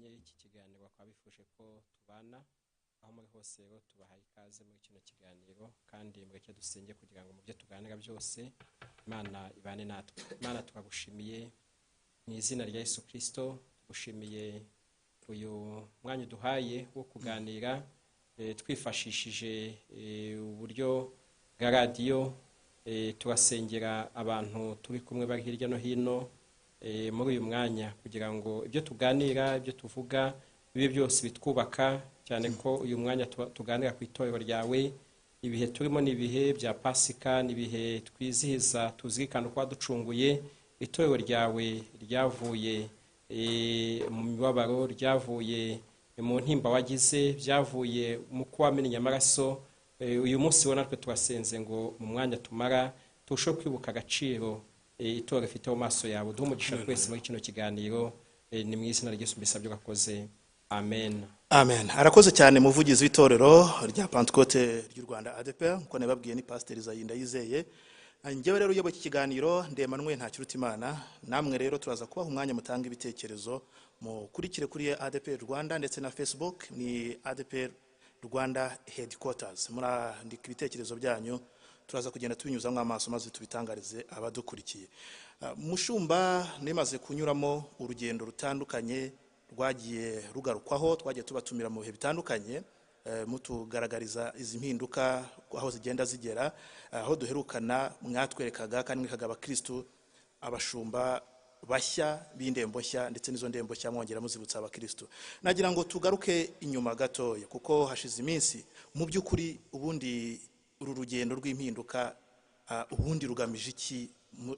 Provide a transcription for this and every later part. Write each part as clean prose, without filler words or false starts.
babonye iki kiganiro bakaba bifuje ko tubana aho muri hose rero tubahaye ikaze muri kino kiganiro kandi mureke dusenge kugira ngo mu byo tuganira byose Imana ibane natwe. Imana turagushimiye mu izina rya Yesu Kristo, tugushimiye uyu mwanya duhaye wo kuganira twifashishije uburyo bwa radio. Turasengera abantu turi kumwe bari hirya no hino muri uyu mwanya kugira ngo ibyo tuganira, ibyo tuvuga bibe byose bitwubaka, cyane ko uyu mwanya tuganira ku itorero ryawe. Ibihe turimo ni ibihe bya Pasika, ni ibihe twizihiza tuzirikana ko waducunguye. Itorero ryawe ryavuye mu mibabaro, ryavuye mu ntimba wagize, byavuye mu kuwamenya amaraso. Uyu munsi wona twe twasenze ngo mu mwanya tumara turusho kwibuka agaciro itorero rifite mu maso yawe. Duhe umugisha twese muri kino kiganiro, ni mu izina rya Yesu mbisabye gakoze, amen. Amen. Arakoze cyane muvugizi w'itorero rya Pentecote ry'u Rwanda ADEPR, uko nababwiye ni Pastor Zayinda Yizeye. Njyewe rero uyoboye iki kiganiro Ndemanuel Ntakirutimana. Namwe rero turaza kubaha umwanya mutanga ibitekerezo, mukurikire kuri ADEPR Rwanda ndetse na Facebook ni ADEPR Rwanda Headquarters. Murandika ibitekerezo byanyu, turaza kugenda tubinyuzamo amaso maze tubitangarize abadukurikiye. Mushumba nemaze kunyuramo urugendo rutandukanye rwagiye rugarukwaho, twagiye tubatumira mu bihe bitandukanye, mutugaragariza izi mpinduka aho zigenda zigera, aho duherukana mwatwerekaga kandi mwikaga abakristo abashumba bashya b'indembo nshya ndetse n'izo ndembo nshya mwongera muzibutsa abakristo. Nagira ngo tugaruke inyuma gatoya kuko hashize iminsi. Mu by'ukuri ubundi uru rugendo rw'impinduka ubundi rugamije iki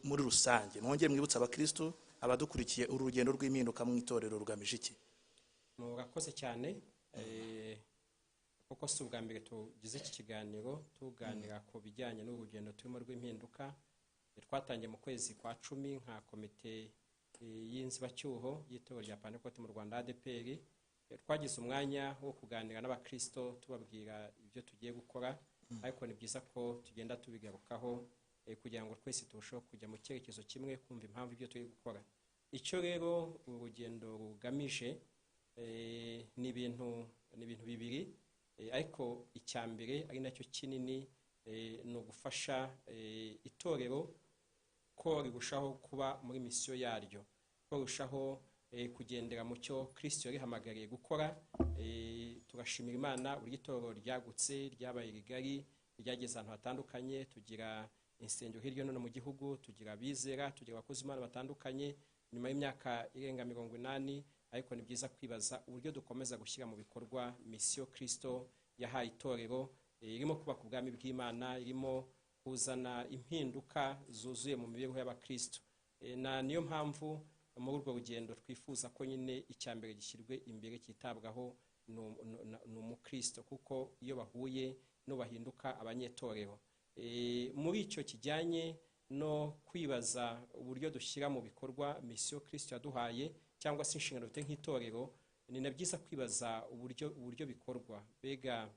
muri rusange? Mwongere mwibutsa abakristo abadukurikiye uru rugendo rw'impinduka mu itorero rugamije iki? Murakoze cyane. Kuko si ubwa mbere tugize iki kiganiro tuganira ku bijyanye n'urugendo turimo rw'impinduka. Twatangiye mu kwezi kwa 10 nka komite y'inzibacyuho y'itorero rya Pentecote mu Rwanda ADEPR. Twagize umwanya wo kuganira n'abakristo tubabwira ibyo tugiye gukora, ariko ni byiza ko tugenda tubigarukaho kugira ngo twese turusheho kujya mu cyerekezo kimwe, kumva impamvu ibyo turi gukora. Icyo rero urugendo rugamije ni ibintu bibiri, ariko icyambere ari nacyo kinini ni ugufasha itorero ko rirushaho kuba muri misiyo yaryo, ko rirushaho kugendera mu cyo Kristo yarihamagariye gukora. Turashimira Imana uburyo itorero ryagutse, ryabaye rigari, ryageze ahantu hatandukanye. Tugira insengero hirya no hino mu gihugu, tugira abizera, tugira abakozi Imana batandukanye nyuma y'imyaka irenga 80. Ariko ni byiza kwibaza uburyo dukomeza gushyira mu bikorwa misiyo Kristo yahaye itorero, irimo kubaka ubwami bw'Imana, irimo kuzana impinduka zuzuye mu mibereho y'abakristo. Niyo mpamvu muri urwo rugendo twifuza ko nyine icyambere gishyirwe imbere, kitabwaho n'umukristo, kuko iyo bahuye no bahinduka abanyetorero. Muri icyo kijyanye no kwibaza uburyo dushyira mu bikorwa misiyo Kristo yaduhaye cyangwa se inshingano dufite nk'itorero, ni na byiza kwibaza uburyo bikorwa. Bega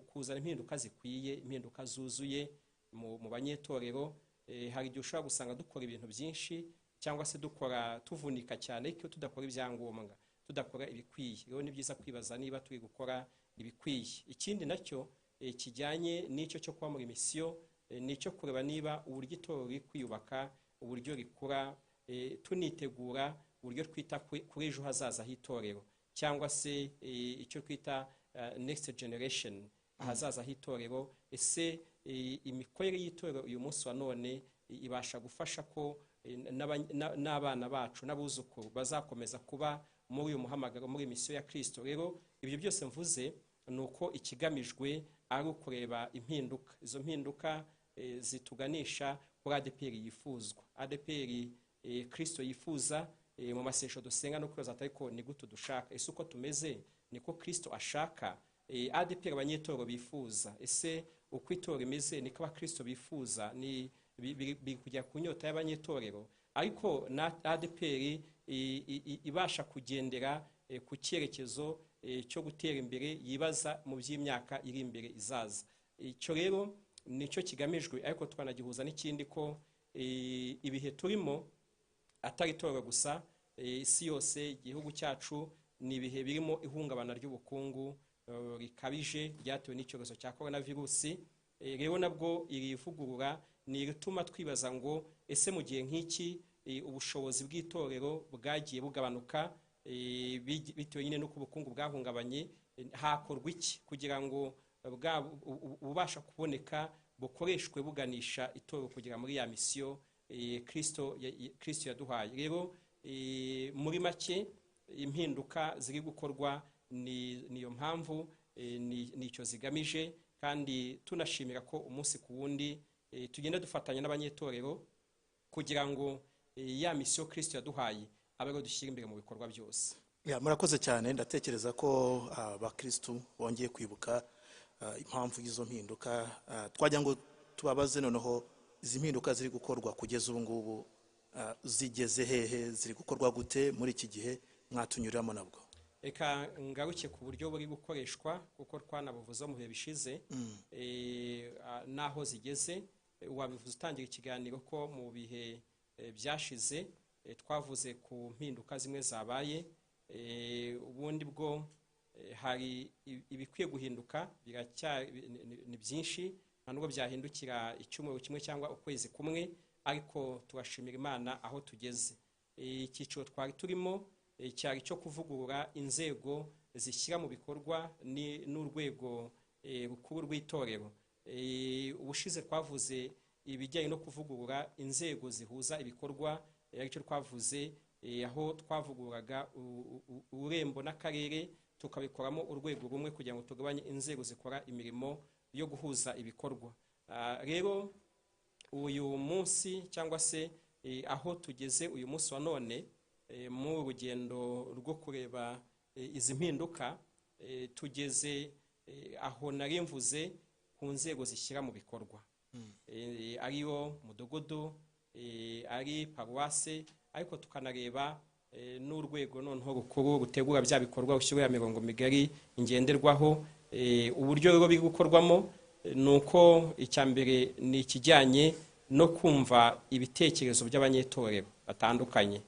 kuzana impinduka zikwiye, impinduka zuzuye mu banyetorero. Hari igihe ushobora gusanga dukora ibintu byinshi cyangwa se tuvunika cyane ariko tudakora ibyangombwa, tudakora ibikwiye. Rero ni byiza kwibaza niba turi gukora ibikwiye. Ikindi nacyo kijyanye n'icyo cyo kuba muri misiyo, nicyo kureba niba uburyo itorero riri kwiyubaka, uburyo rikura, tunitegura uburyo twita kuri ejo hazaza h'itorero, cyangwa se icyo twita next generation, ahazaza h'itorero. Ese imikorere y'itorero uyu munsi wa none ibasha gufasha ko n'abana bacu n'abuzukuru bazakomeza kuba muri uyu muhamagaro, muri misiyo ya Kristo. Rero ibyo byose mvuze nuko ikigamijwe ari ukureba impinduka. Izo mpinduka zituganisha kuri ADEPR yifuzwa, ADEPR Kristo yifuza. Mu masesho dusenga no kwibaza ariko ni gute dushaka? Ese uko tumeze niko Kristo ashaka? ADEPR abanyetorero bifuza. Ese uko itorero imeze niko abakristo bifuza? Ni kujya ku nyota y'abanyetorero. Ariko na ADEPR ibasha kugendera ku cyerekezo cyo gutera imbere, yibaza mu by'imyaka iri imbere izaza. Icyo rero nicyo kigamijwe, ariko twanagihuza n'ikindi ko ibihe turimo atari itorero gusa, isi yose igihugu cyacu ni ibihe birimo ihungabana ry'ubukungu rikabije ryatewe n'icyorezo cya coronavirus. Rero nabwo iri vugurura ni rituma twibaza ngo ese mu gihe nk'iki ubushobozi bw'itorero bwagiye bugabanuka bitewe nyine n'uko ubukungu bwahungabanye, hakorwa iki kugira ngo ububasha kuboneka bukoreshwe buganisha itorero kugira muri ya misiyo Kristo yaduhaye. Rero muri make impinduka ziri gukorwa niyo mpamvu nicyo zigamije, kandi tunashimira ko umunsi ku wundi tugenda dufatanya n'abanyetorero kugira ngo ya misiyo Kristo yaduhaye abe dushyira imbere mu bikorwa byose. Murakoze cyane. Ndatekereza ko abakristo bongeye kwibuka impamvu y'izo mpinduka. Twajya ngo tubabaze noneho izi mpinduka ziri gukorwa kugeza ubu ngubu zigeze hehe, ziri gukorwa gute muri iki gihe mwatunyuriramo nabwo? Eka ngaruke ku buryo buri gukoreshwa kuko twanabuvuze mu bihe bishize naho zigeze. Wabivuze utangira ikiganiro ko mu bihe byashize twavuze ku mpinduka zimwe zabaye, ubundi bwo hari ibikwiye guhinduka ni byinshi, nubwo byahindukira icyumweru kimwe cyangwa ukwezi kumwe, ariko turashimira Imana aho tugeze. Icyiciro twari turimo cyari cyo kuvugurura inzego zishyira mu bikorwa n'urwego rukuru rw'itorero. Ubushize twavuze ibijyanye no kuvugurura inzego zihuza ibikorwa, aricyo twavuze aho twavuguraga ururembo n'akarere tukabikoramo urwego rumwe kugira ngo tugabanye inzego zikora imirimo yo guhuza ibikorwa. Rero uyu munsi cyangwa se aho tugeze uyu munsi wa none mu rugendo rwo kureba izi mpinduka, tugeze aho nari mvuze ku nzego zishyira mu bikorwa, ariyo mudugudu, ari paruwasi, ariko tukanareba n'urwego noneho rukuru rutegura bya bikorwa ushyira mirongo migari ingenderwaho. Uburyo rero biri gukorwamo ni uko icya mbere ni ikijyanye no kumva ibitekerezo by'abanyetorero batandukanye.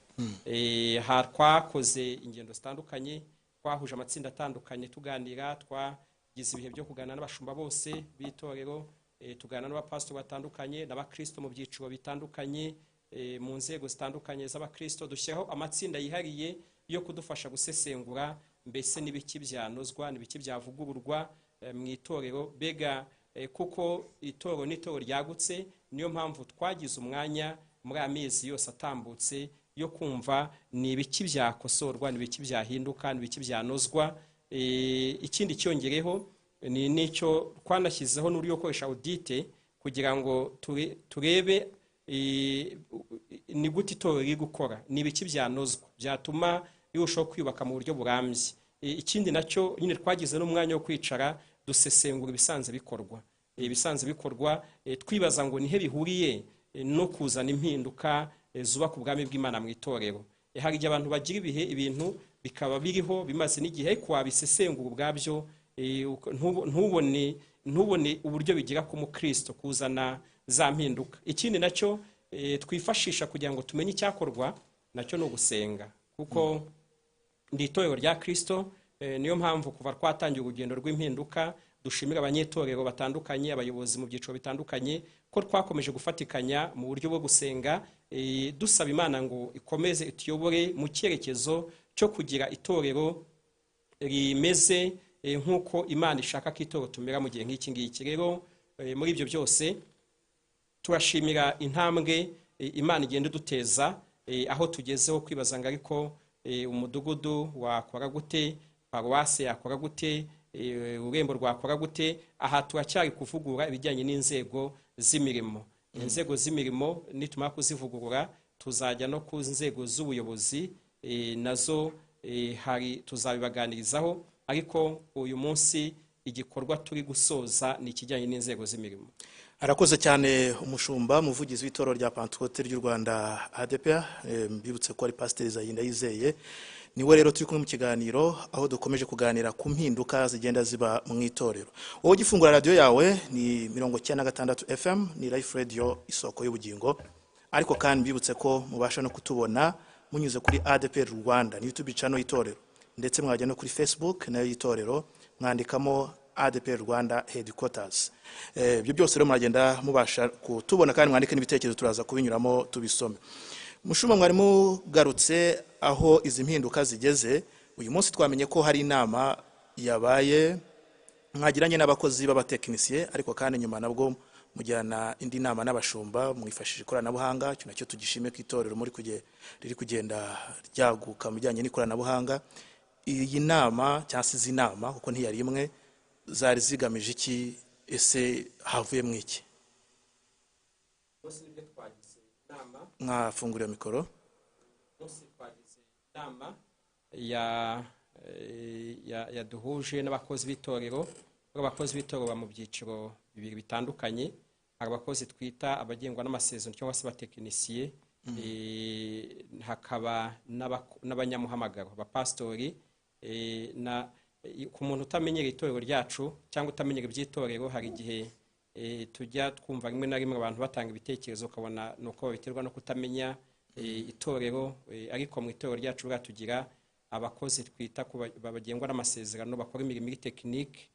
Twakoze ingendo zitandukanye, twahuje amatsinda atandukanye tuganira, twagize ibihe byo kuganira n'abashumba bose b'itorero, tuganira n'abapasiteri batandukanye n'abakristo mu byiciro bitandukanye, mu nzego zitandukanye z'abakristo. Dushyiraho amatsinda yihariye yo kudufasha gusesengura mbese n'ibiki byanozwa n'ibiki byavugururwa mu itorero. Bega kuko itorero n'itorero ryagutse, niyo mpamvu twagize umwanya muri amezi yose atambutse yo kumva ni ibiki byakosorwa, ni ibiki byahinduka, ni ibiki byanozwa. Ikindi cyongereho ni nicyo twanashyizeho n'uburyo gukoresha audite kugira ngo turebe ni gute itorero riri gukora, ni ibiki byanozwa byatuma rirushaho kwiyubaka mu buryo burambye. Ikindi nacyo nyine twagize n'umwanya wo kwicara dusesengura ibisanzwe bikorwa, twibaza ngo nihe bihuriye no kuzana impinduka zubaka ubwami bw'Imana mu itorero. Hari igihe abantu bagira ibintu bikaba biriho bimaze n'igihe, ariko wabisesengura ubwabyo ntubone uburyo bigira ku mukristo kuzana za mpinduka. Ikindi nacyo twifashisha kugira ngo tumenye icyakorwa nacyo ni ugusenga, kuko ndi itorero rya Kristo. Niyo mpamvu kuva twatangiye urugendo rw'impinduka dushimira abanyetorero batandukanye, abayobozi mu byiciro bitandukanye, ko twakomeje gufatikanya mu buryo bwo gusenga, dusaba Imana ngo ikomeze ituyobore mu cyerekezo cyo kugira itorero rimeze nk'uko Imana ishaka ko itorero tumera mu gihe nk'iki ngiki. Rero muri ibyo byose turashimira intambwe Imana igenda iduteza, aho tugezeho kwibaza ngo ariko umudugudu wakora gute, paruwasi yakora gute, ururembo rwakora gute. Aha turacyari kuvugura ibijyanye n'inzego z'imirimo. Inzego z'imirimo nitumara kuzivugurura tuzajya no ku nzego z'ubuyobozi, nazo tuzabibaganirizaho, ariko uyu munsi igikorwa turi gusoza ni ikijyanye n'inzego z'imirimo. Arakoze cyane umushumba umuvugizi w'itorero rya Pentecôte ry'u Rwanda ADEPR, mbibutse ko ari Pasiteri Zayinda yizeye. Niwe rero turi kumwe mu kiganiro aho dukomeje kuganira ku mpinduka zigenda ziba mu itorero. Wowe gifungura radio yawe ni 96 FM, ni Life Radio isoko y'ubugingo. Ariko kandi mbibutse ko mubasha no kutubona munyuze kuri ADEPR Rwanda ni YouTube channel y'itorero, ndetse mwajya no kuri Facebook nayo y'itorero mwandikamo ADEPR Rwanda headquarters. Ibyo byose rero muragenda mubasha kutubona kandi mwandike n'ibitekerezo turaza kubinyuramo tubisome. Mushuma mwari mugarutse aho izi mpinduka zigeze. Uyu munsi twamenye ko hari inama yabaye mwagiranye n'abakozi b'abatekinisiye, ariko kandi nyuma nabwo mujyana indi nama n'abashumba mwifashishije ikoranabuhanga. Cyo nacyo tugishime ko itorero muri riri kugenda ryaguka mu bijyanye n'ikoranabuhanga. Iyi nama cyangwa se izi nama kuko ntiyari imwe zari zigamije iki, ese havuye mu iki? Mwafungura mikoro. Twagize inama yaduhuje n'abakozi b'itorero. Abakozi b'itorero mu byiciro bibiri bitandukanye. Hari abakozi twita abagengwa n'amasezerano cyangwa se abatekinisiye, hakaba n'abanyamuhamagaro abapastori. Ku muntu utamenyera itorero ryacu cyangwa utamenyera iby'itorero, hari igihe tujya twumva rimwe na rimwe abantu batanga ibitekerezo ukabona nuko babiterwa no kutamenya itorero, ariko mu itorero ryacu tugira abakozi twita babagengwa n'amasezerano bakora imirimo iri tekinike,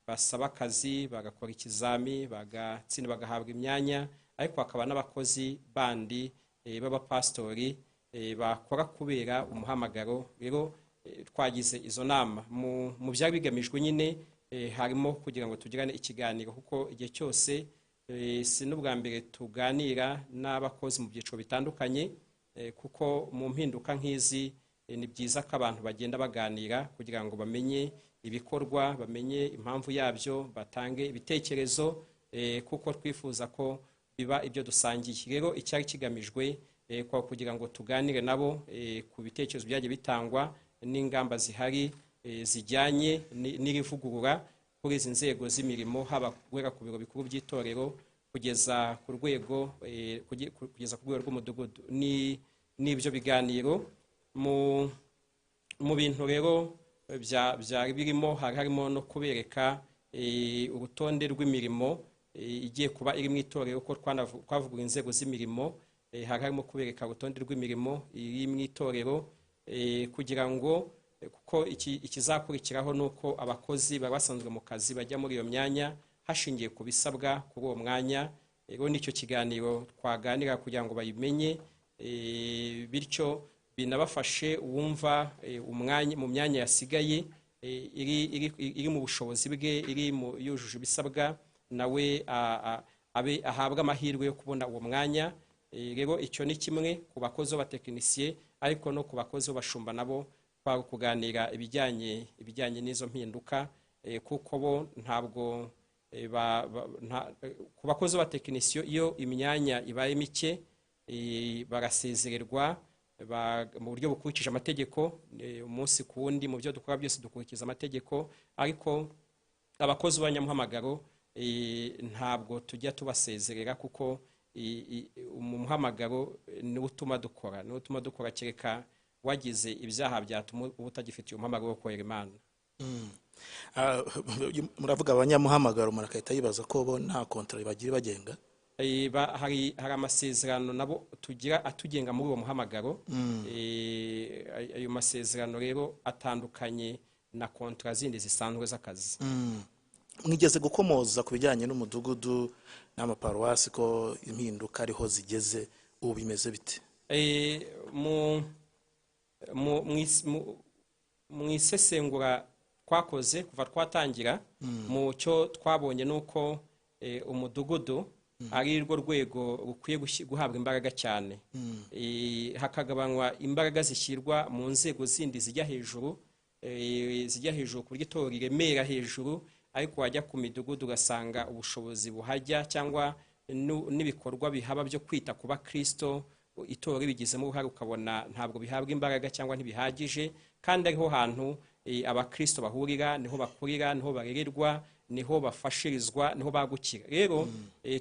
basaba akazi bagakora ikizami bagatsinda bagahabwa imyanya, ariko hakaba n'abakozi bandi b'abapastori bakora kubera umuhamagaro. Rero twagize izo nama mu byari bigamijwe nyine harimo kugira ngo tugirane ikiganiro, kuko igihe cyose si n'ubwa mbere tuganira n'abakozi mu byiciro bitandukanye, kuko mu mpinduka nk'izi ni byiza ko abantu bagenda baganira kugira ngo bamenye ibikorwa, bamenye impamvu yabyo, batange ibitekerezo, kuko twifuza ko biba ibyo dusangiye. Rero icyari kigamijwe kugira ngo tuganire nabo ku bitekerezo byagiye bitangwa n'ingamba zihari zijyanye n'irivugurura kuri izi nzego z'imirimo, haba guhera ku biro bikuru by'itorero kugeza ku rwego rw'umudugudu. N'ibyo biganiro mu bintu rero byari birimo, harimo no kubereka urutonde rw'imirimo igiye kuba iri mu itorero, ko twavugura inzego z'imirimo. Harimo kubereka urutonde rw'imirimo iri mu itorero, kugira ngo kuko ikizakurikiraho nuko abakozi baba basanzwe mu kazi bajya muri iyo myanya hashingiye ku bisabwa kuri uwo mwanya. Rero nicyo kiganiro twaganira kugira ngo bayimenye, bityo binabafashe wumva mu myanya yasigaye iri mu bushobozi bwe, yujuje ibisabwa, nawe ahabwa amahirwe yo kubona uwo mwanya. Rero icyo ni kimwe ku bakozi b'abatekinisiye, ariko no ku bakozi b'abashumba nabo twari kuganira ibijyanye n'izo mpinduka, kuko bo ntabwo ku bakozi b'abatekinisiye iyo imyanya ibaye mike barasezererwa mu buryo bukurikije amategeko, umunsi ku wundi mu byo dukora byose dukurikiza amategeko. Ariko abakozi b'abanyamuhamagaro ntabwo tujya tubasezerera, kuko umuhamagaro niwo utuma dukora, kereka wagize ibyaha byatuma uba utagifitiye umuhamagaro wo korera Imana. Muravuga abanyamuhamagaro, murakahita yibaza ko bo nta kontra bagira bagenga. Hari amasezerano nabo tugira atugenga muri uwo muhamagaro. Ayo masezerano rero atandukanye na kontra zindi zisanzwe z'akazi. Mwigeze gukomoza ku bijyanye n'umudugudu n'amaparuwasi ko impinduka ariho zigeze, ubu bimeze bite? Mu isesengura twakoze kuva twatangira, mu cyo twabonye nuko umudugudu ari rwo rwego rukwiye guhabwa imbaraga cyane, hakagabanywa imbaraga zishyirwa mu nzego zindi zijya hejuru ku buryo itorero riremera hejuru, ariko wajya ku midugudu ugasanga ubushobozi buhajya cyangwa n'ibikorwa bihaba byo kwita ku bakristo itorero bigizemo uruhare, ukabona ntabwo bihabwa imbaraga cyangwa ntibihagije. Kandi ariho hantu abakristo bahurira, niho bakurira, niho barererwa, niho bafashirizwa, niho bagukira. Rero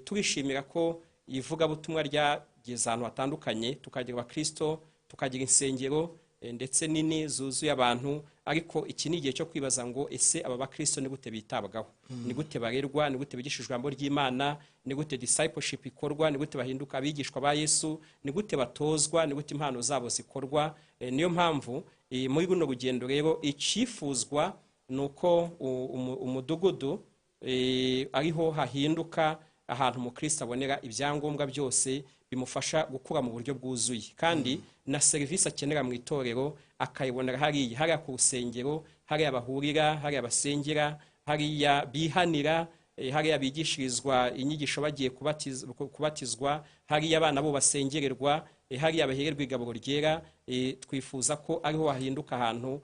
turishimira ko ivugabutumwa ryageze ahantu hatandukanye, tukagira abakristo, tukagira insengero, ndetse nini zuzuye abantu, ariko iki ni igihe cyo kwibaza ngo ese aba bakristo ni gute bitabwaho, ni gute barerwa, ni gute bigishijwe ijambo ry'Imana, ni gute discipleship ikorwa, ni gute bahinduka abigishwa ba Yesu, ni gute batozwa, ni gute impano zabo zikorwa. Niyo mpamvu muri runo rugendo rero icifuzwa nuko umudugudu ariho hahinduka ahantu umukristo abonera ibyangombwa byose bimufasha gukura mu buryo bwuzuye, kandi na serivisi akenera mu itorero akayibonera hariya ku rusengero, hariya bahurira, hariya basengera, hariya bihanira, hariya bigishirizwa inyigisho bagiye kubatizwa, hariya abana bo basengererwa, hariya bahererwa igaburo ryera. Twifuza ko ariho hahinduka ahantu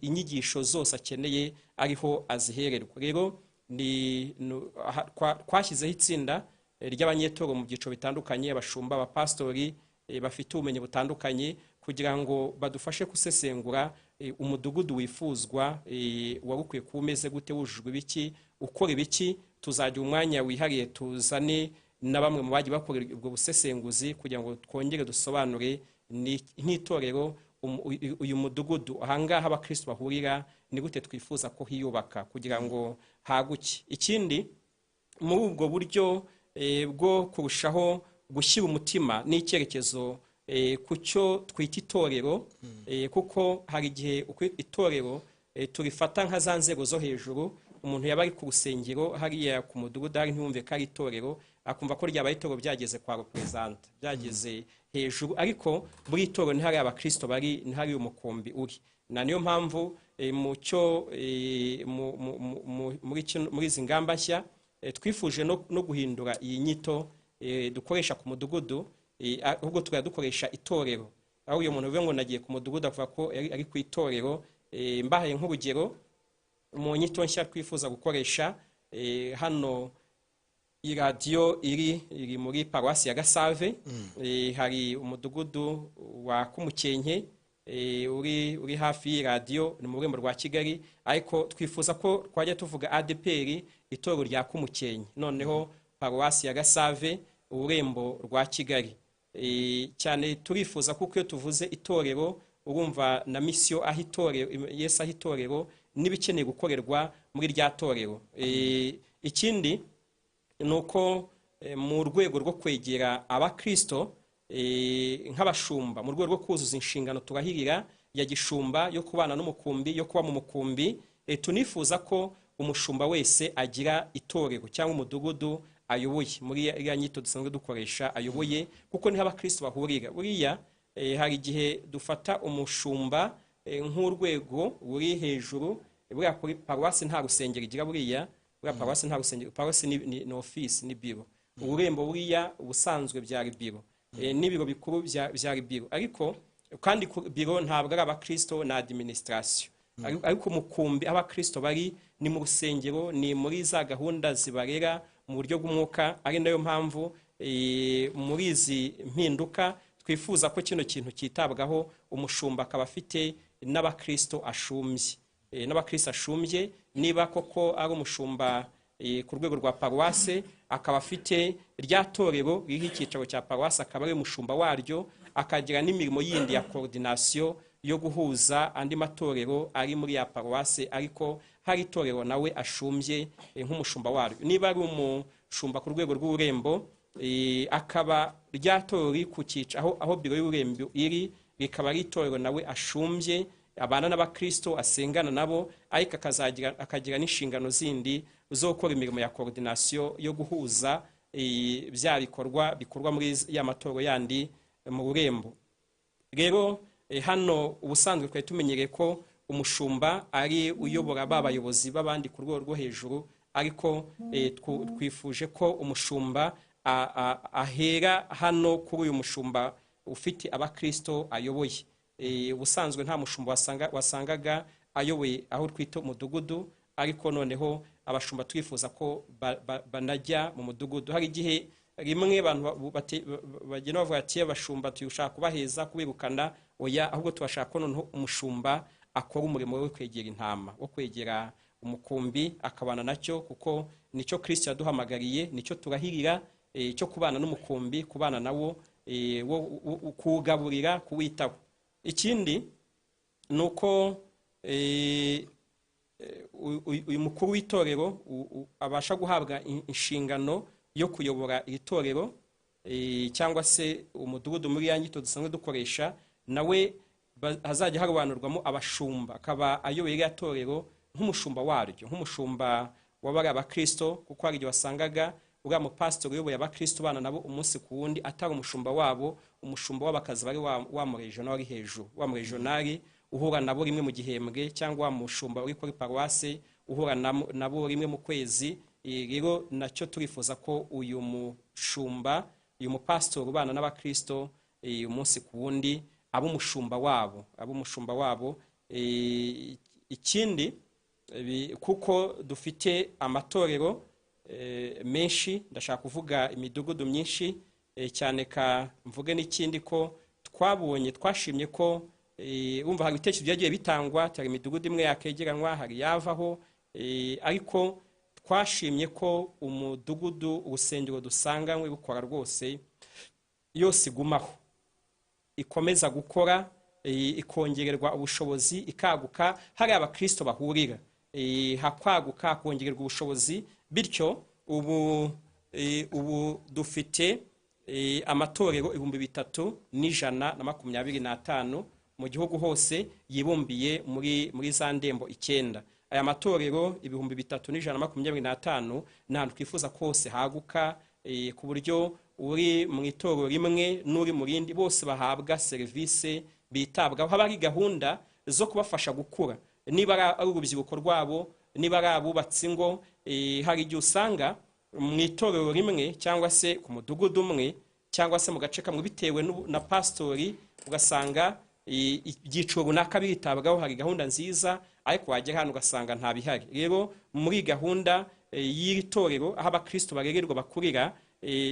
inyigisho zose akeneye ariho azihererwa. Rero twashyizeho itsinda ry'abanyetoro mu byiciro bitandukanye, abashumba, abapastori bafite ubumenyi butandukanye, kugira ngo badufashe gusesengura umudugudu wifuzwa wari ukwiye kuba umeze gute, wujujwe ibiki, ukora ibiki. Tuzagira umwanya wihariye tuzane na bamwe mu bagiye bakora ubwo busesenguzi kugira ngo twongere dusobanure nk'itorero uyu mudugudu ahangaha abakristo bahurira ni gute twifuza ko hiyubaka kugira ngo haguke. Ikindi muri ubwo buryo bwo kurushaho gushyira umutima n'icyerekezo ku cyo twita itorero, kuko hari igihe itorero turifata nka za nzego zo hejuru. Umuntu yaba ari ku rusengero hariya ku mudugudu hari ntiyumve ko ari itorero, akumva ko ryabaye itorero byageze kwa representa, byageze hejuru, ariko buri itorero ni hari abakristo bari, ni hari umukumbi uri. Na niyo mpamvu muri izi ngamba nshya twifuje no guhindura iyi nyito dukoresha ku mudugudu, ahubwo tukaba dukoresha itorero. Aho uyu muntu uvuga ngo nagiye ku mudugudu avuga ko ari ku itorero. Mbahaye nk'urugero mu nyito nshya twifuza gukoresha, hano iradiyo iri muri Paruwasi ya Gasave, hari umudugudu wa Kumukenke uri hafi y'iradiyo, ni mu rurembo rwa Kigali, ariko twifuza ko twajya tuvuga ADEPR itorero rya Kumukenke, noneho Paruwasi ya Gasave ururembo rwa Kigali. Cyane turifuza kuko iyo tuvuze itorero urumva na misiyo aho itorero Yesu aho itorero n'ibikeneye gukorerwa muri rya torero. Ikindi nuko mu rwego rwo kwegera abakristo nk'abashumba, mu rwego rwo kuzuza inshingano turahirira ya gishumba yo kubana n'umukumbi, yo kuba mu mukumbi, tunifuza ko umushumba wese agira itorero cyangwa umudugudu ayoboye. Muri ya nyito dusanzwe dukoresha ayoboye, kuko niho abakristo bahurira. Buriya hari igihe dufata umushumba nk'urwego ruri hejuru. Buriya Paruwasi nta rusengero igira, buriya Paruwasi nta rusengero, Paruwasi ni office, ni biro. Ururembo buriya ubusanzwe byari biro, n'ibiro bikuru byari biro, ariko kandi biro ntabwo ari abakristo na administration, ariko mukumbi abakristo bari ni mu rusengero, ni muri za gahunda zibarera mu buryo bw'umwuka. Ari nayo mpamvu muri izi mpinduka twifuza ko kino kintu cyitabwaho, umushumba akaba afite n'abakristo ashumbye, n'abakristo ashumbye. Niba koko ari umushumba ku rwego rwa Paruwasi, akaba afite rya torero ririho icyicaro cya Paruwasi, akaba ari umushumba waryo, akagira n'imirimo yindi ya coordination yo guhuza andi matorero ari muri ya Paruwasi, ariko hari itorero nawe ashumbye nk'umushumba waryo. Niba ari umushumba ku rwego rw'ururembo, akaba rya torero ku cyicaro aho biro y'ururembo iri, rikaba ari itorero nawe ashumbye, abana n'abakristo asengana nabo, ariko akagira n'inshingano zindi zo gukora imirimo ya coordination yo guhuza bya bikorwa muri ya matorero yandi mu rurembo. Rero hano ubusanzwe twari tumenyereye ko umushumba ari uyobora babayobozi b'abandi ku rwego rwo hejuru, ariko twifuje ko umushumba ahera hano kuri uyu mushumba ufite abakristo ayoboye. Ubusanzwe nta mushumba wasangaga ayoboye aho twita umudugudu, ariko noneho abashumba twifuza ko banajya mu mudugudu. Hari igihe rimwe abantu bagenda bavuga ati abashumba tuyushaka kubaheza kubirukana, oya, ahubwo tubashaka ko noneho umushumba akora umurimo wo kwegera intama, wo kwegera umukumbi, akabana nacyo, kuko nicyo Kristo yaduhamagariye, nicyo turahirira, cyo kubana n'umukumbi, kubana nawo, kugaburira, kuwitaho. ikindi nuko uyu mukuru w'itorero abasha guhabwa inshingano yo kuyobora itorero cyangwa se umudugudu muri ya nyito dusanzwe dukoresha, nawe hazajya harobanurwamo abashumba, akaba ayoboye iriya torero nk'umushumba waryo, nk'umushumba w'abari abakristo, kuko hari igihe wasangaga uriya mupasitori uyoboye abakristo bana nabo umunsi ku wundi atari umushumba wabo, umushumba w'abakazi bari wa muregionari hejuru, wa muregionari uhura nabo rimwe mu gihembwe, cyangwa wa mushumba uri kuri paruwasi uhura nabo rimwe mu kwezi. Rero nacyo turifuza ko uyu mushumba, uyu mupasitori ubana n'abakristo umunsi ku wundi aba umushumba wabo, ikindi kuko dufite amatorero menshi, ndashaka kuvuga imidugudu myinshi cyane, ka mvuge n'ikindi ko twashimye ko umva hari ibitekerezo byagiye bitangwa, hari imidugudu imwe yakegeranywa, hari yavaho, ariko twashimye ko umudugudu, urusengero dusanganywe bukora rwose yose igumaho, ikomeza gukora, ikongererwa ubushobozi, ikaguka, hari abakristo bahurira, hakwaguka, kongererwa ubushobozi. Bityo ubu dufite amatorero 3125 mu gihugu hose yibumbiye muri za ndembo 9. Aya matorero 3125 n'ahantu twifuza kose haguka, ku buryo uri mu itorero rimwe n'uri mu rindi bose bahabwa serivisi, bitabwaho, haba hari gahunda zo kubafasha gukura, niba ari urubyiruko rwabo, niba ari abubatsi ingo. Hari igihe usanga mu itorero rimwe cyangwa se ku mudugudu umwe cyangwa se mu gace kamwe, bitewe na pastori, ugasanga ibyiciro runaka bitabwaho, hari gahunda nziza, ariko wagera hano ugasanga nta bihari. Rero muri gahunda y'iri torero aho abakristo barererwa bakurira,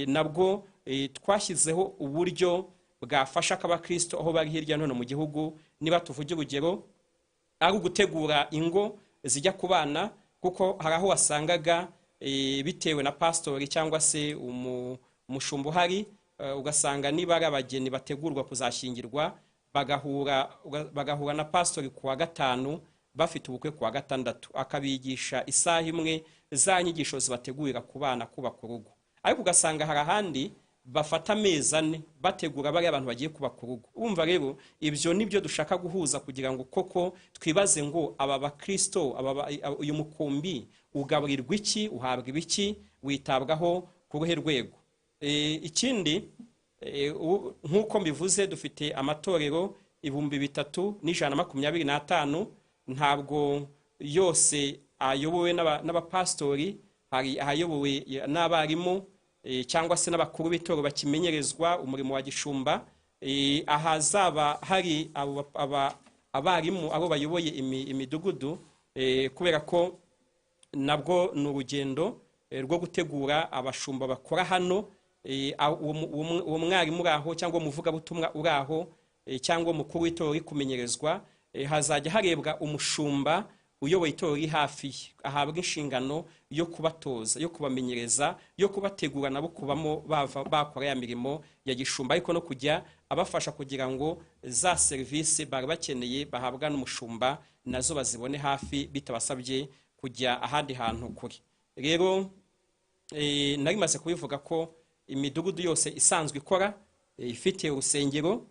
nabwo twashyizeho uburyo bwafasha abakristo aho bari hirya no hino mu gihugu. Niba tuvuge urugero ari ugutegura ingo zijya ku bana, kuko hari aho wasangaga bitewe na pastori cyangwa se umushumba uhari, ugasanga niba ari abageni bategurwa kuzashyingirwa, bagahura na pastori kuwa gatanu, bafite ubukwe kuwa gatandatu, akabigisha isaha imwe za nyigisho zibategurira ku bana kubaka urugo. Ariko ugasanga hari ahandi bafata amezi 4 bategura bari abantu bagiye kubaka urugo. Urumva rero ibyo nibyo dushaka guhuza, kugira ngo koko twibaze ngo aba bakristo, uyu mukumbi ugaburirwa iki, uhabwa ibiki, witabwaho ku ruhe rwego. Ikindi nk'uko mbivuze, dufite amatorero 3125, ntabwo yose ayobowe n'abapastori, hari ayobowe n'abarimu cyangwa se n'abakuru b'itoro bakimenyerezwa umurimo wa gishumba. Ahazaba hari abarimu abo bayoboye imidugudu, kubera ko nabwo ni urugendo rwo gutegura abashumba bakora hano. Uwo mwarimu uraho cyangwa umuvugabutumwa uraho cyangwa umukuru w'itoro uri kumenyerezwa, hazajya harebwa umushumba uyoboye itoro uri hafi, ahabwa inshingano yo kubatoza, yo kubamenyereza, yo kubategura nabo kubamo bakora ya mirimo ya gishumba, ariko no kujya abafasha kugira ngo za serivisi bari bakeneye bahabwa n'umushumba nazo bazibone hafi, bitabasabye kujya ahandi hantu kure. Rero nari maze kubivuga ko imidugudu yose isanzwe ikora ifite urusengero,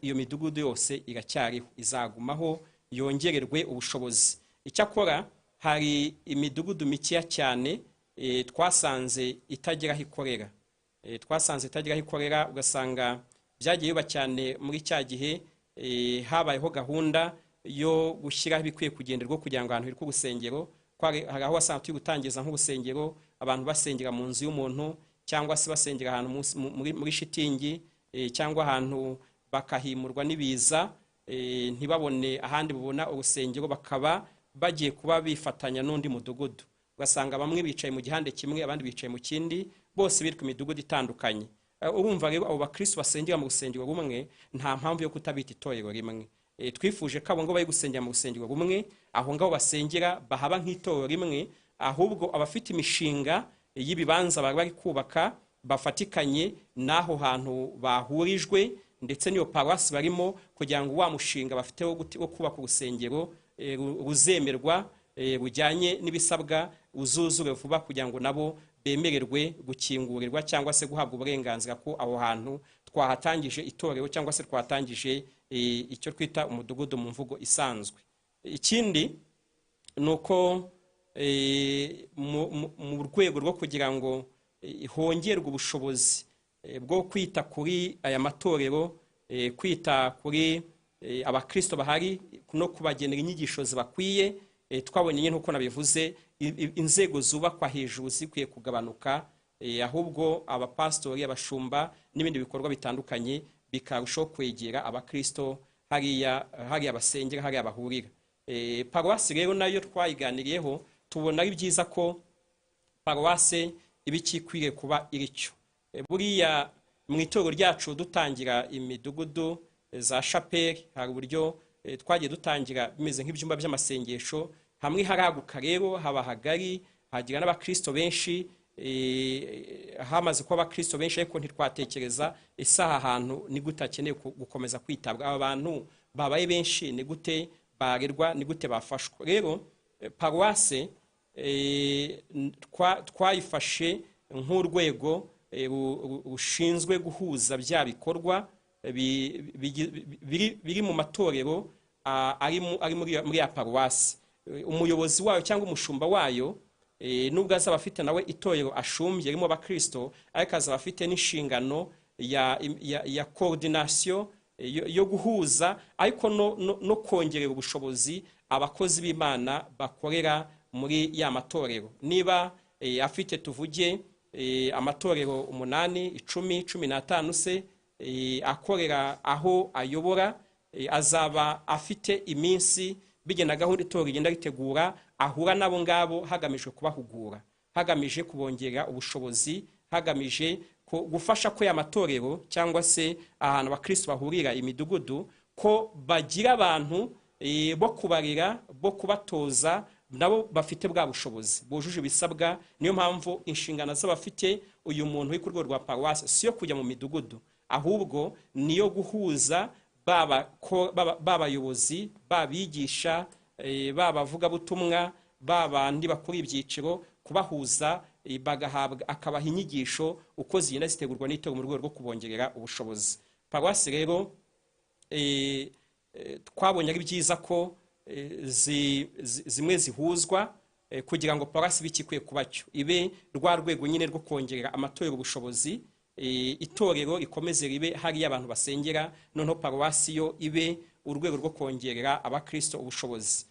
iyo midugudu yose iracyariho, izagumaho, yongererwe ubushobozi. Icyakora hari imidugudu mikeya cyane twasanze itagira aho ikorera, ugasanga byagiye biba cyane muri cya gihe habayeho gahunda yo gushyiraho ibikwiye kugenderwa kugira ngo ahantu hiri ku rusengero. Hari aho wasanga turi gutangiza nk'urusengero, abantu basengera mu nzu y'umuntu, cyangwa se basengera ahantu muri shitingi, cyangwa ahantu bakahimurwa n'ibiza, ntibabone ahandi bubona urusengero, bakaba bagiye kuba bifatanya n'undi mudugudu. Ugasanga bamwe bicaye mu gihande kimwe, abandi bicaye mu kindi, bose bitwa imidugudu itandukanye. Urumva rero abo bakristo basengera mu rusengero rumwe, nta mpamvu yo kutabita itorero rimwe. Twifuje ko abo ngo bari gusengera mu rusengero rumwe, aho ngaho basengera bahaba nk'itorero rimwe, ahubwo abafite imishinga y'ibibanza bari kubaka bafatikanye n'aho hantu bahurijwe, ndetse n'iyo paruwasi barimo, kugira ngo wa mushinga bafite wo kubaka urusengero ruzemerwa rujyanye n'ibisabwa uzuzure vuba, kugira ngo nabo bemererwe gukingurirwa cyangwa se guhabwa uburenganzira ko aho hantu twahatangije itorero cyangwa se twahatangije icyo twita umudugudu mu mvugo isanzwe. Ikindi nuko mu rwego rwo kugira ngo hongerwe ubushobozi bwo kwita kuri aya matorero, kwita kuri abakristo bahari no kubagenera inyigisho zibakwiye, twabonye nyine uko nabivuze inzego zubakwa hejuru zikwiye kugabanuka, ahubwo abapastori, abashumba n'ibindi bikorwa bitandukanye bikarushaho kwegera abakristo hariya basengera, hariya bahurira. Paruwasi rero nayo twayiganiriyeho, tubona ari byiza ko paruwasi iba ikikwiriye kuba iricyo. Buriya mu itorero ryacu dutangira imidugudu za chapelle, hari uburyo twagiye dutangira bimeze nk'ibyumba by'amasengesho, hamwe haraguka rero haba hagari, hagira n'abakristo benshi, hamaze kuba abakristo benshi ariko ntitwatekereza isaha ahantu ni gute akeneye gukomeza kwitabwa, aba bantu babaye benshi ni gute barerwa, ni gute bafashwa. Rero paruwasi twayifashe nk'urwego rushinzwe guhuza bya bikorwa biri mu matorero ari muri ya paruwasi. Umuyobozi wayo cyangwa umushumba wayo nubwo azaba afite nawe itorero ashumbye ririmo abakristo, ariko azaba afite n'inshingano ya coordination yo guhuza, ariko no kongerera ubushobozi abakozi b'Imana bakorera muri ya matorero. Niba afite tuvuge amatorero 8, 10, 15 se akorera aho ayobora, azaba afite iminsi bigenda gahunda itorero rigenda ritegura, ahura nabo ngabo hagamijwe kubahugura, hagamije kubongerera ubushobozi, hagamije gufasha ko ya matorero cyangwa se ahantu abakristo bahurira imidugudu, ko bagira abantu bo kubarira, bo kubatoza, nabo bafite bwa bushobozi bujuje ibisabwa. Niyo mpamvu inshingano z'abafite uyu muntu uri ku rwego rwa paruwasi si yo kujya mu midugudu, ahubwo niyo guhuza babayobozi, babigisha, babavugabutumwa, babandi bakora ibyiciro, kubahuza bagahabwa, akabaha inyigisho uko zigenda zitegurwa n'itorero mu rwego rwo kubongerera ubushobozi. Paruwasi rero twabonye ari byiza ko zimwe zihuzwa kugira ngo paruwasi bikikwiye kuba cyo ibe rwa rwego nyine rwo kongerera amatorero ubushobozi, itorero rikomeze ribe hariya abantu basengera, noneho paruwasi yo ibe urwego rwo kongerera abakristo ubushobozi.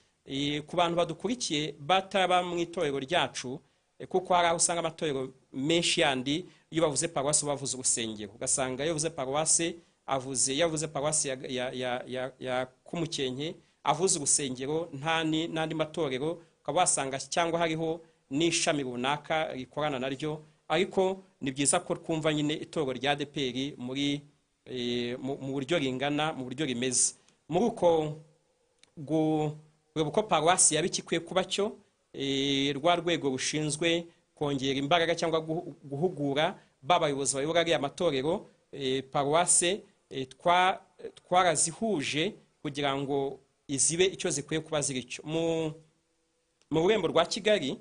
Ku bantu badukurikiye bataba mu itorero ryacu, kuko hari aho usanga amatorero menshi yandi iyo bavuze paruwasi bavuze urusengero, ugasanga iyo bavuze paruwasi yavuze paruwasi ya Kumukenke avuze urusengero n'andi matorero, ukaba wasanga cyangwa hariho n'ishami runaka rikorana naryo. Ariko ni byiza ko twumva nyine itorero rya ADEPR mu buryo ringana, mu buryo rimeze, muri uko uko paruwasi yaba ikikwiye kuba cyo rwa rwego rushinzwe kongera imbaraga cyangwa guhugura babayobozi bayobora ariya matorero. Paruwasi twarazihuje kugira ngo izibe icyo zikwiye kuba ziri cyo. Mu rurembo rwa Kigali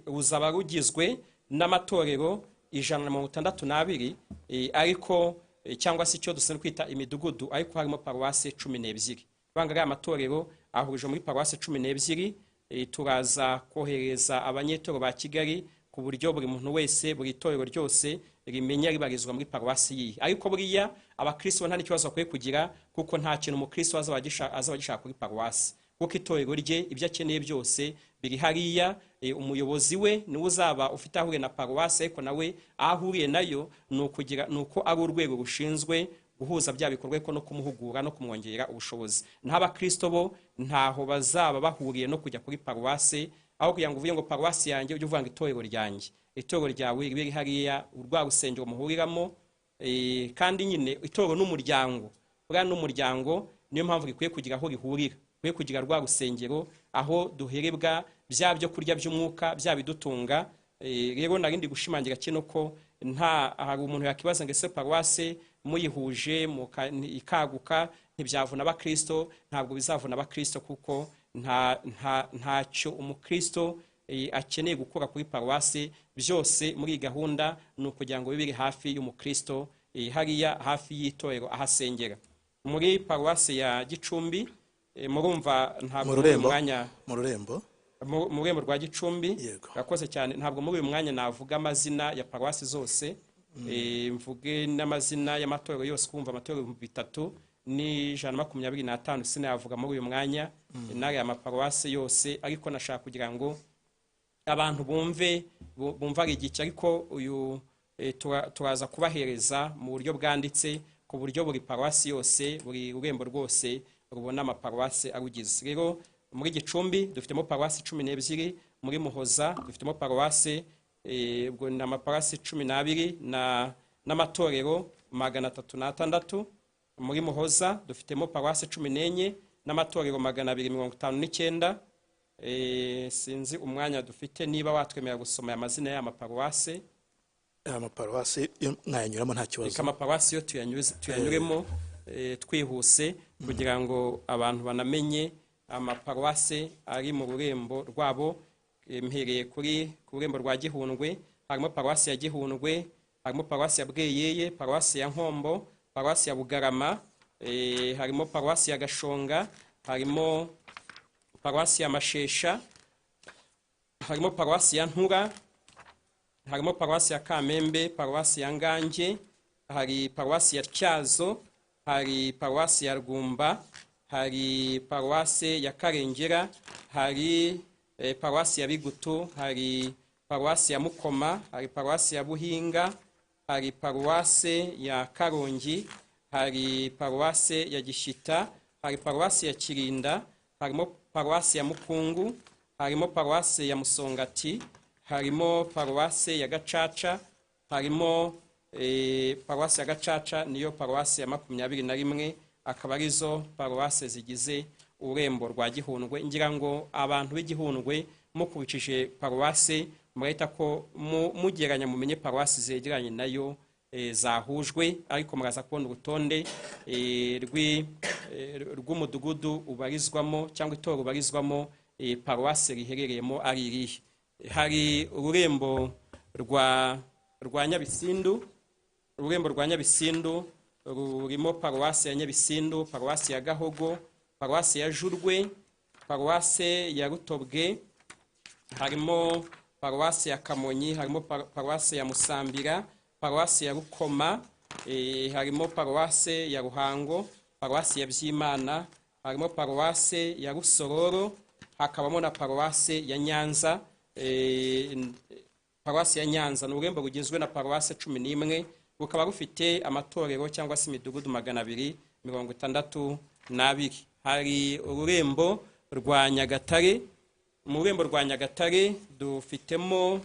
ruzaba rugizwe n'amatorero 162, ariko cyangwa se icyo dusanzwe kwita imidugudu, ariko harimo paruwasi 12. Bangara amatorero ahurije muri paruwasi 12. Turaza kohereza abanyetorero ba Kigali ku buryo buri muntu wese, buri torero ryose rimenya ribarizwa muri paruwasi yihe. Ariko buriya abakristo nta n'ikibazo bakwiye kugira, kuko nta kintu umukristo azaba gishaka kuri paruwasi, kuko itorero rye ibyo akeneye byose biri hariya. Umuyobozi we niwe uzaba ufite ahuriye na paruwasi, ariko nawe ahuriye nayo nuko ari urwego rushinzwe guhuza bya bikorwa ko no kumuhugura no kumwongerera ubushobozi. N'abakristo bo ntaho bazaba bahuriye no kujya kuri paruwasi, aho kugira ngo uvuye ngo paruwasi yanjye ujye uvuga ngo itorero ryanjye. Itorero ryawe ribe hariya, urwa rusengero muhuriramo, kandi nyine itorero n'umuryango, bwa n'umuryango niyo mpamvu rikwiye kugira aho rihurira, kwiye kugira rwa rusengero aho duherebwa bya byo kurya by'umwuka, bya bidutunga. Rero narindi gushimangira kino ko hari umuntu yakibaza ngo ese paruwase muyihuje ikaguka ntibyavuna abakristo. Ntabwo bizavuna abakristo kuko ntacyo umukristo akeneye gukora kuri paruwase. Byose muri gahunda ni ukugira ngo bibiri hafi y'umukristo hariya hafi y'itorero ahasengera. Muri paruwase ya Gicumbi murumva ntabwo muri mwanya mu rurembo rwa Gicumbi. Yakoze cyane. Ntabwo muri uyu mwanya navuga amazina ya paruwasi zose, mvuge n'amazina y'amatorero yose. Kumva amatorero 3,125 sinayavuga muri uyu mwanya n'aya amaparuwasi yose, ariko nashaka kugira ngo abantu bumva ari igice. Ariko uyu turaza kubahereza mu buryo bwanditse ku buryo buri paruwasi yose, buri rurembo rwose rubona amaparuwasi arugize. Rero muri Gicumbi dufitemo paruwasi 12, muri Muhoza dufitemo paruwasi ubwo ni amaparuwasi 12 n'amatorero 306. Muri Muhoza dufitemo paruwasi 14 n'amatorero 259. Sinzi umwanya dufite niba watwemera gusoma amazina y'amaparuwasi. Amaparuwasi mwanyuramo nta kibazo. Reka amaparuwasi yo tuyanyuremo twihuse kugira ngo abantu banamenye amaparuwasi ari mu rurembo rwabo. Mhereye ku rurembo rwa Gihundwe harimo paruwasi ya Gihundwe, harimo paruwasi ya Bweyeye, paruwasi ya Nkombo, paruwasi ya Bugarama, harimo paruwasi ya Gashonga, harimo paruwasi ya Mashesha, harimo paruwasi ya Ntura, harimo paruwasi ya Kamembe, paruwasi ya Ngange, hari paruwasi ya Tyazo, hari paruwasi ya Rwumba, hari paruwasi ya Karengera, hari paruwasi ya Bigutu, hari paruwasi ya Mukoma, hari paruwasi ya Buhinga, hari paruwasi ya Karongi, hari paruwasi ya Gishita, hari paruwasi ya Kirinda, harimo paruwasi ya Mukungu, harimo paruwasi ya Musongati, harimo paruwasi ya Gacaca, harimo paruwasi ya Gacaca niyo paruwasi ya 21, akaba arizo paruwasi zigize urembo rwa Gihundwe. Ngira ngo abantu b'Igihundwe mukurikije paruwasi murahita ko mugeranya mumenye paruwasi zegeranye nayo zahujwe, ariko muraza kubona urutonde rw'umudugudu ubarizwamo cyangwa itorero ubarizwamo paruwasi riherereyemo ari irihe. Hari ururembo rwa Nyabisindu. Ururembo rwa Nyabisindu rurimo paruwasi ya Nyabisindu, paruwasi ya Gahogo, paruwasi ya Jurwe, paruwasi ya Rutobwe, harimo paruwasi ya Kamonyi, harimo paruwasi ya Musambira, paruwasi ya Rukoma, harimo paruwasi ya Ruhango, paruwasi ya Byimana, harimo paruwasi ya Rusororo, hakabamo na paruwasi ya Nyanza. Paruwasi ya Nyanza ni ururembo rugizwe na paruwasi 11, rukaba rufite amatorero cyangwa se imidugudu 262. Hari ururembo rwa Nyagatare. Mu rurembo rwa Nyagatare dufitemo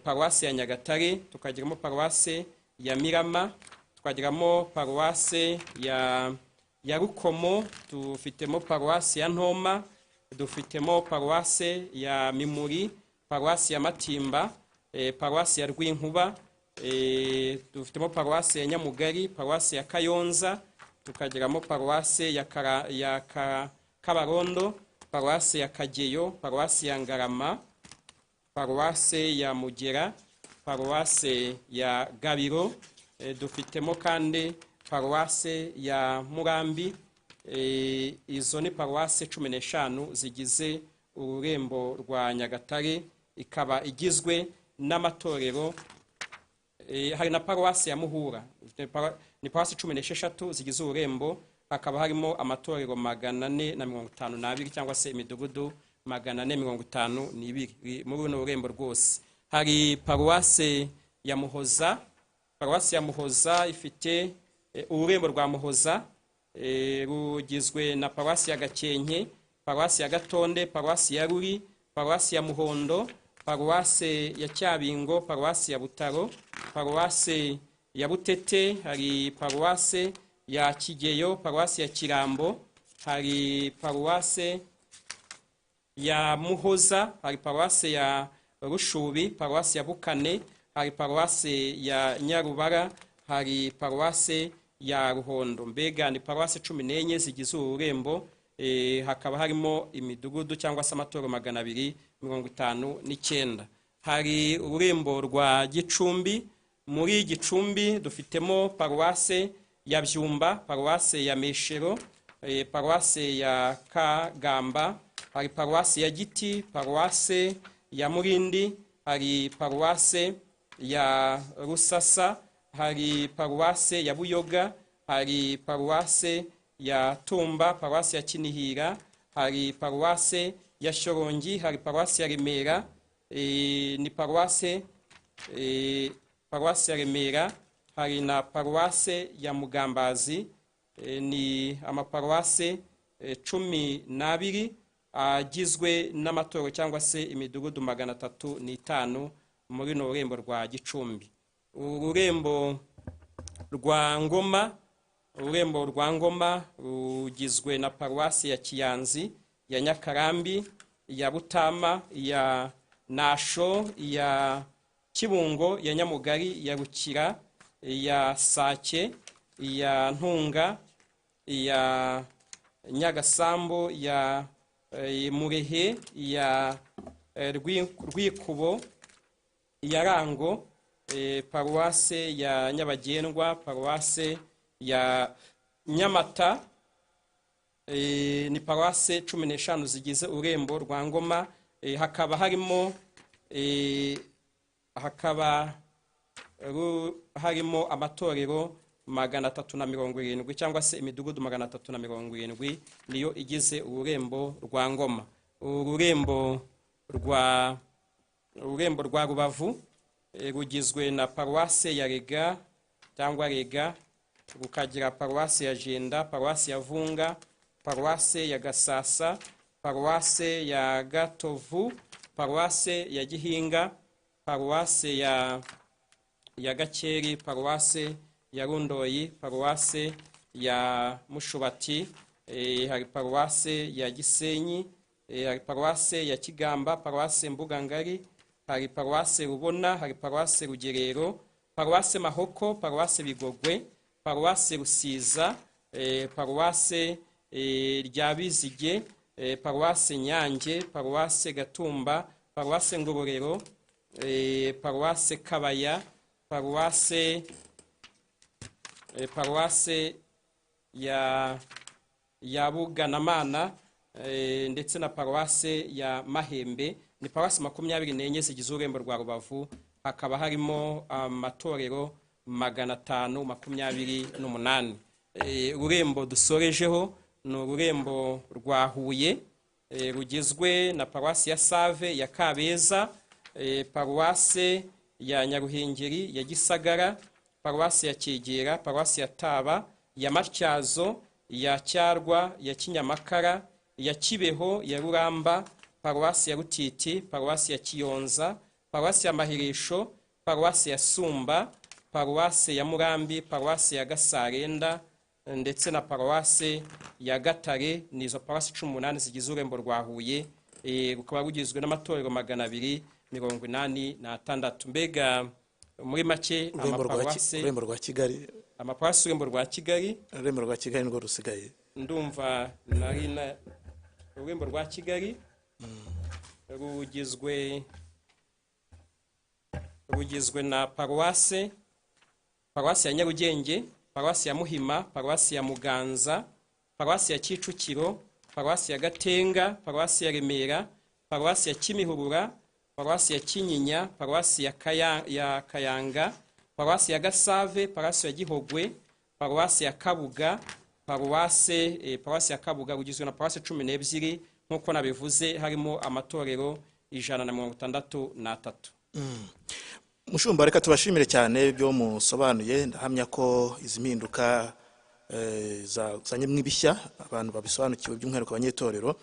paruwasi ya Nyagatare, tukagiramo paruwasi ya Mirama, tukagiramo paruwasi ya Rukomo, dufitemo paruwasi ya Ntoma, dufitemo paruwasi ya Mimuri, paruwasi ya Matimba, paruwasi ya Rwinkuba, dufitemo paruwasi ya Nyamugari, paruwasi ya Kayonza, tukagiramo paruwasi ya Kabarondo, paruwasi ya Kageyo, paruwasi ya Ngarama, paruwasi ya Mugera, paruwasi ya Gabiro, dufitemo kandi paruwasi ya Murambi. Izo ni paruwasi 15 zigize ururembo rwa Nyagatare, ikaba igizwe n'amatorero. Hari na paruwasi ya Muhura, ni paruwasi 16 zigize ururembo, hakaba harimo amatorero 452 cyangwa se imidugudu 452 muri runo rurembo rwose. Hari paruwasi ya Muhoza. Paruwasi ya Muhoza ifite ururembo rwa Muhoza rugizwe na paruwasi ya Gakenke, paruwasi ya Gatonde, paruwasi ya Ruri, paruwasi ya Muhondo, paruwasi ya Cyabingo, paruwasi ya Butaro, paruwasi ya Butete, hari paruwasi ya Kigeyo, paruwasi ya Kirambo, hari paruwasi ya Muhoza, hari paruwasi ya Rushubi, paruwasi ya Bukane, hari paruwasi ya Nyarubara, hari paruwasi ya Ruhondo. Mbega ni paruwasi 14 zigize ururembo. Hakaba harimo imidugudu cyangwa se amatoro 259. Hari ururembo rwa Gicumbi. Muri Gicumbi dufitemo paruwasi ya Byumba, paruwasi ya Meshero, paruwasi ya Kagamba, hari paruwasi ya Giti, paruwasi ya Murindi, hari paruwasi ya Rusasa, hari paruwasi ya Buyoga, hari paruwasi ya Tumba, paruwasi ya Kinihira, hari paruwasi ya Shorongi, hari paruwasi ya Remera, ni paruwasi ya Remera, hari na paruwasi ya Mugambazi, ni amaparuwasi 12 agizwe n'amatoro cyangwa se imidugudu 305 muri no rurembo rwa Gicumbi. Ururembo rwa Ngoma rugizwe na paruwasi ya Kiyanzi, ya Nyakarambi, ya Butama, ya Nasho, ya Kibungo, ya Nyamugari, ya Rukira, ya Sake, ya Ntunga, ya Nyagasambo, ya Murehe, ya Rwikubo, ya Rango, paruwasi ya Nyabagendwa, paruwasi ya Nyamata. Ni paruwasi 15 zigize urembo rwa Ngoma. Hakaba harimo amatorero 370 cyangwa se imidugudu 370 niyo igize ururembo rwa Ngoma. Ururembo rwa Rubavu rugizwe na paruwasi ya Rega cyangwa Rega, rukagira paruwasi ya Jenda, paruwasi ya Vunga, paruwasi ya Gasasa, paruwasi ya Gatovu, paruwasi ya Gihinga, paruwasi ya Gakeri, paruwasi ya Rundoyi, paruwasi ya Mushubati, hari paruwasi ya Gisenyi, hari paruwasi ya Kigamba, paruwasi Mbugangari, hari paruwasi Rubona, hari paruwasi Rugerero, paruwasi Mahoko, paruwasi Bigogwe, paruwasi Rusiza, paruwasi Ryabizige, paruwasi Nyange, paruwasi Gatumba, paruwasi Ngororero, paruwasi Kabaya, paruwasi ya Buganamana, ndetse na paruwasi ya Mahembe. Ni paruwasi 24 zigize ururembo rwa Rubavu. Hakaba harimo amatorero 528. Ururembo dusorejeho ni ururembo rwa Huye, rugizwe na paruwasi ya Save, ya Kabeza, paruwasi ya Nyaruhengeri, ya Gisagara, paruwasi ya Kigera, paruwasi ya Taba, ya Matyazo, ya Cyarwa, ya Kinyamakara, ya Kibeho, ya Ruramba, paruwasi ya Rutiti, paruwasi ya Kiyonza, paruwasi ya Mahirisho, paruwasi ya Sumba, paruwasi ya Murambi, paruwasi ya Gasarenda, ndetse na paruwasi ya Gatare. Nizo paruwasi 18 zigize ururembo rwa Huye, rukaba rugizwe n'amatorero 286. Mbega muri make ururembo rwa Kigali, amaparuwasi ururembo rwa Kigali, ururembo rwa Kigali ngo rusigaye, ndumva ururembo rwa Kigali rugizwe na paruwasi ya Nyarugenge, paruwasi ya Muhima, paruwasi ya Muganza, paruwasi ya Kicukiro, paruwasi ya Gatenga, paruwasi ya Remera, paruwasi ya Kimihurura, paruwasi ya Kinyinya, paruwasi ya Kayanga, paruwasi ya Gasave, paruwasi ya Gihogwe, paruwasi ya Kabuga, paruwasi ya Kabuga rugizwe na paruwasi 12. Nkuko nabivuze harimo amatorero 163. Mushumba, reka tubashimire cyane byo musobanuye. Ndahamya ko izi mpinduka zanye mwibishya abantu babisobanukiwe by'umwihariko abanyetorero,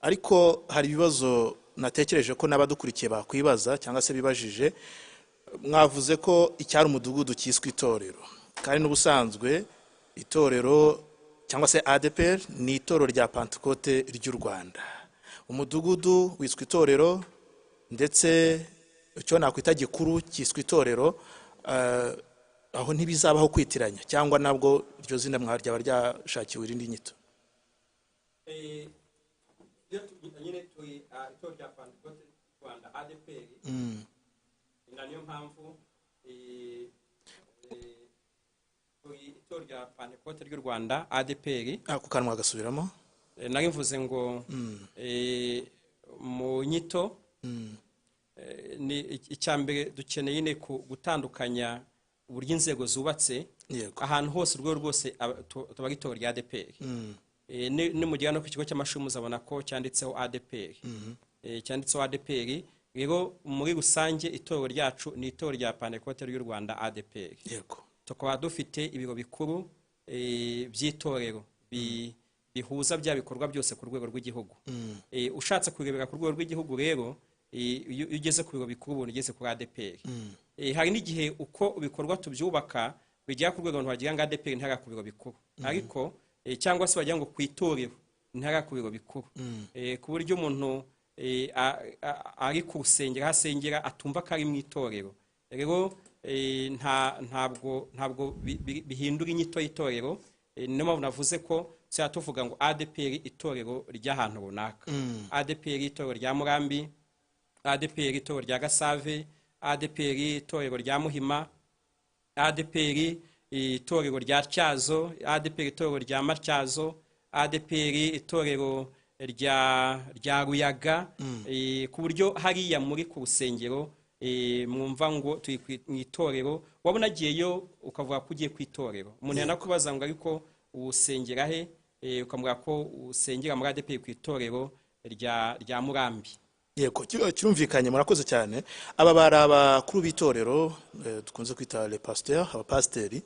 ariko hari ibibazo natekereje ko n'abadukurikiye bakwibaza cyangwa se bibajije. Mwavuze ko icyari umudugudu cyiswe itorero, kandi n'ubusanzwe itorero cyangwa se ADEPR ni itorero rya Pentecote ry'u Rwanda. Umudugudu wiswe itorero, ndetse icyo nakwita gikuru cyiswe itorero, aho ntibizabaho kwitiranya cyangwa nabwo iryo zina ryaba ryashakiwe irindi nyito. nyine itorero rya Pentecote Rwanda ADEPR niyo mpamvu itorero rya Pentecote ry'u Rwanda ADEPR ako kanwa gasubiramo nari mvuze ngo mu nyito ni icyambere dukeneye ne gutandukanya uburyo inzego zubatse ahantu hose urwo rwose tubaga itorero rya ADEPR. Ni mu gihe no ku kigo cy'amashuri muzabona ko cyanditseho ADEPR. Cyanditseho ADEPR, rero muri rusange itorero ryacu ni itorero rya Pentecote ry'u Rwanda ADEPR. Tukaba dufite ibiro bikuru by'itorero bihuza bya bikorwa byose ku rwego rw'igihugu. Ushatse kurebera ku rwego rw'igihugu rero iyo ugeze ku biro bikuru ubona ugeze kuri ADEPR. Hari n'igihe uko ibikorwa tubyubaka bijya ku rwego ntiwagira ngo ADEPR ntihari ku biro bikuru, ariko cyangwa se bagira ngo ku itorero ntihari ku biro bikuru, ku buryo umuntu ari ku rusengero hasengera atumva ko ari mu itorero. Rero ntabwo bihindura inyito y'itorero. Niyo mpamvu navuze ko tuvuga ngo ADEPR itorero ry'ahantu runaka, ADEPR itorero rya Murambi, ADEPR itorero rya Gasave, ADEPR itorero rya Muhima, ADEPR itorero rya Tyazo, ADEPR itorero rya Matyazo, ADEPR itorero rya Ruyaga, ku buryo hariya muri ku rusengero mwumva ngo turi mu itorero, wabona agiyeyo ukavuga ko ugiye ku itorero, umuntu yanakubaza ngo ariko usengera he, ukamubwira ko usengera muri ADEPR ku itorero rya Murambi. Yego, kirumvikanye, murakoze cyane. Aba bari abakuru b'itorero dukunze kwita les pasteurs, abapasteri.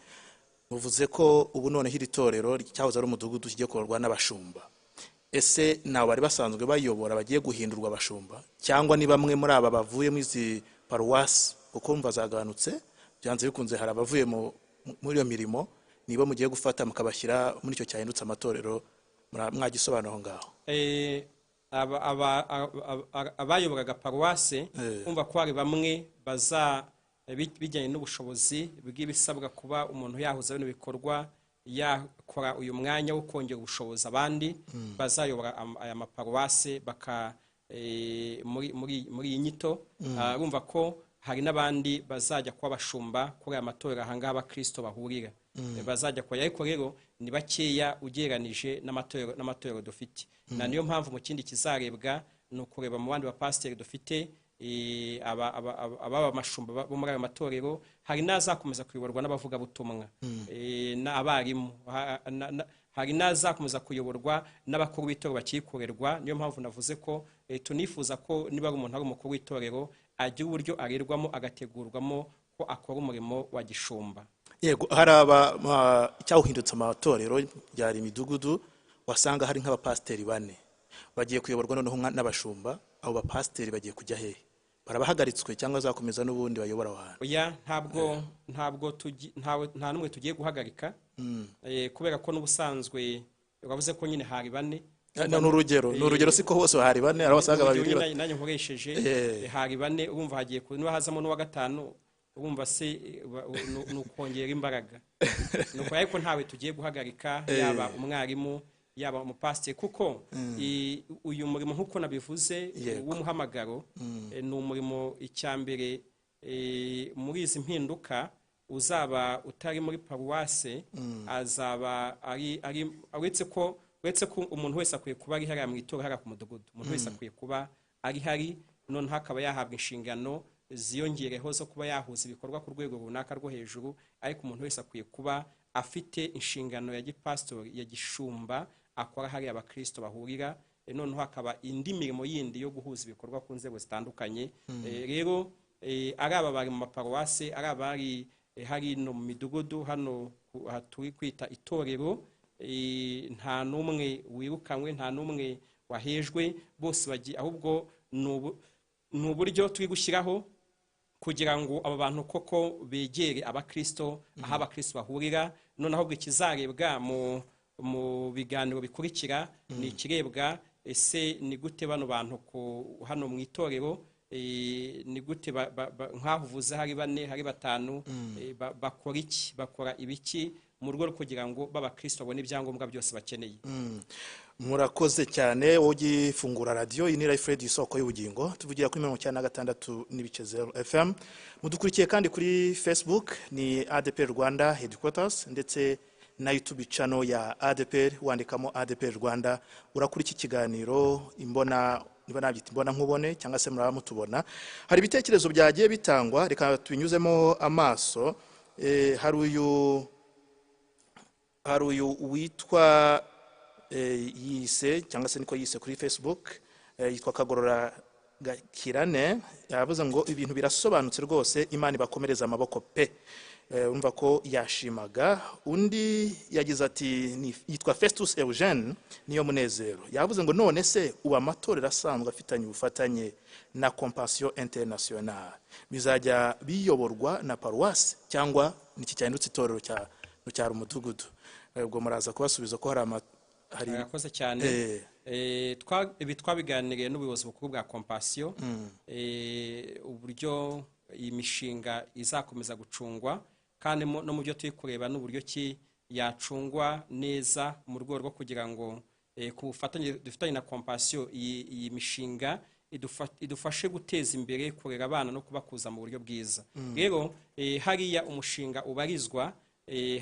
Muvuze ko ubu none hiri torero cyahoze ari umudugudu kigiye kuyoborwa n'abashumba. Ese nawe bari basanzwe bayobora bagiye guhindurwa abashumba, cyangwa ni bamwe muri aba bavuye muri izi paruwasi kuko mva zaganutse byanze bikunze hari abavuye muri iyo mirimo, niba mugiye gufata mukabashyira muri icyo cyahindutse amatorero, mwagisobanura aho ngaho? Abayoboraga paruwasi kumva ko hari bamwe bijyanye n'ubushobozi bw'ibisabwa kuba umuntu yahuza bino bikorwa, yakora uyu mwanya wo kongera ubushobozi abandi bazayobora aya maparuwasi muri iyi nyito. Urumva ko hari n'abandi bazajya kuba abashumba kuri aya matorero ahangaha abakristo bahurira, bazajya kuba, ariko rero ni bakeya ugereranije n'amatorero dufite. Na niyo mpamvu mu kindi kizarebwa ni ukureba mu bandi bapasiteri dufite, ababa amashumba bo muri ayo matorero, hari n'azakomeza kuyoborwa n'abavugabutumwa, n'abarimu, hari n'azakomeza kuyoborwa n'abakuru b'itorero bakikorerwa. Niyo mpamvu navuze ko tunifuza ko niba ari umuntu ari umukuru w'itorero agira uburyo arerwamo agategurwamo ko akora umurimo wa gishumba. Yego, hari cyawuhindutse amatorero byari imidugudu, wasanga hari nk'abapasiteri 4 bagiye kuyoborwa noneho n'abashumba. Abo bapasiteri bagiye kujya hehe? Barabahagaritswe cyangwa zakomeza n'ubundi bayobora abantu? Oya, nta numwe tugiye guhagarika, kubera ko n'ubusanzwe bavuze ko nyine hari 4. N'urugero siko hose hari 4, arabasaga babiri nanjye nkoresheje hari 4. Urumva hagiye niba hazamo n'uwa 5, urumva se n'ukongera imbaraga. Nuko ariko ntawe tugiye guhagarika, yaba umwarimu yaba umupasiteri, kuko uyu murimo nk'uko nabivuze w'umuhamagaro ni umurimo icyambere muri izi mpinduka. Uzaba utari muri paruwasi azaba uretse ko umuntu wese akwiye kuba ari hariya mu itorero, hariya ku mudugudu, umuntu wese akwiye kuba ari hari, noneho akaba yahabwa inshingano ziyongereho zo kuba yahuza ibikorwa ku rwego runaka rwo hejuru, ariko umuntu wese akwiye kuba afite inshingano ya gipasitori, ya gishumba, akora hariya abakristo bahurira, noneho hakaba indi mirimo yindi yo guhuza ibikorwa ku nzego zitandukanye. Rero ari aba bari mu maparuwasi, ari abari hari no mu midugudu hano turi kwita itorero, nta n'umwe wirukanywe, nta n'umwe wahejwe, bose bagiye, ahubwo ni uburyo turi gushyiraho kugira ngo aba bantu koko begere abakristo, aho abakristo bahurira. Noneho ahubwo ikizarebwa mu biganiro bikurikira ni ikirebwa ese ni gute bano bantu hano mu itorero ni gute nk'aho uvuze hari 4 hari 5 bakora iki, bakora ibiki mu rwo kugira ngo b'abakristo babone ibyangombwa byose bakeneye. Murakoze cyane. Ugifungura radio ini Life Radio isoko y'ubugingo, tuvugira kuri 96.0 FM. Mudukurikiye kandi kuri Facebook ni ADEPR Rwanda Headquarters, ndetse na YouTube channel ya ADEPR wandikamo ADEPR Rwanda. Urakuri iki kiganiro niba nabyita imbona nkubone cyangwa se muraba mutubona. Hari ibitekerezo byagiye bitangwa, reka tubinyuzemo amaso. Hari uyu witwa yise cyangwa se niko yise kuri Facebook, yitwa Kagorora Gakirane, yavuze ngo ibintu birasobanutse rwose, Imana ibakomereza amaboko pe. Urumva ko yashimaga. Undi yagize ati yitwa Festus Eugene niyo munezero, yavuze ngo none se uba amatorero asanzwe afitanye ubufatanye na Compassion International bizajya biyoborwa na Paruwasi cyangwa niki cyandutse itorero cya umudugudu? Ubwo muraza kubasubiza ko hari yakoze cyane. Twabiganiriye n'ubuyobozi bukuru bwa Compassion uburyo iyi mishinga izakomeza gucungwa, kandi no mu byo turi kureba n'uburyo ki yacungwa neza mu rwego rwo kugira ngo ku bufatanye dufitanye na Compassion iyi mishinga idufashe guteza imbere kurera abana no kubakuza mu buryo bwiza. Rero hariya umushinga ubarizwa,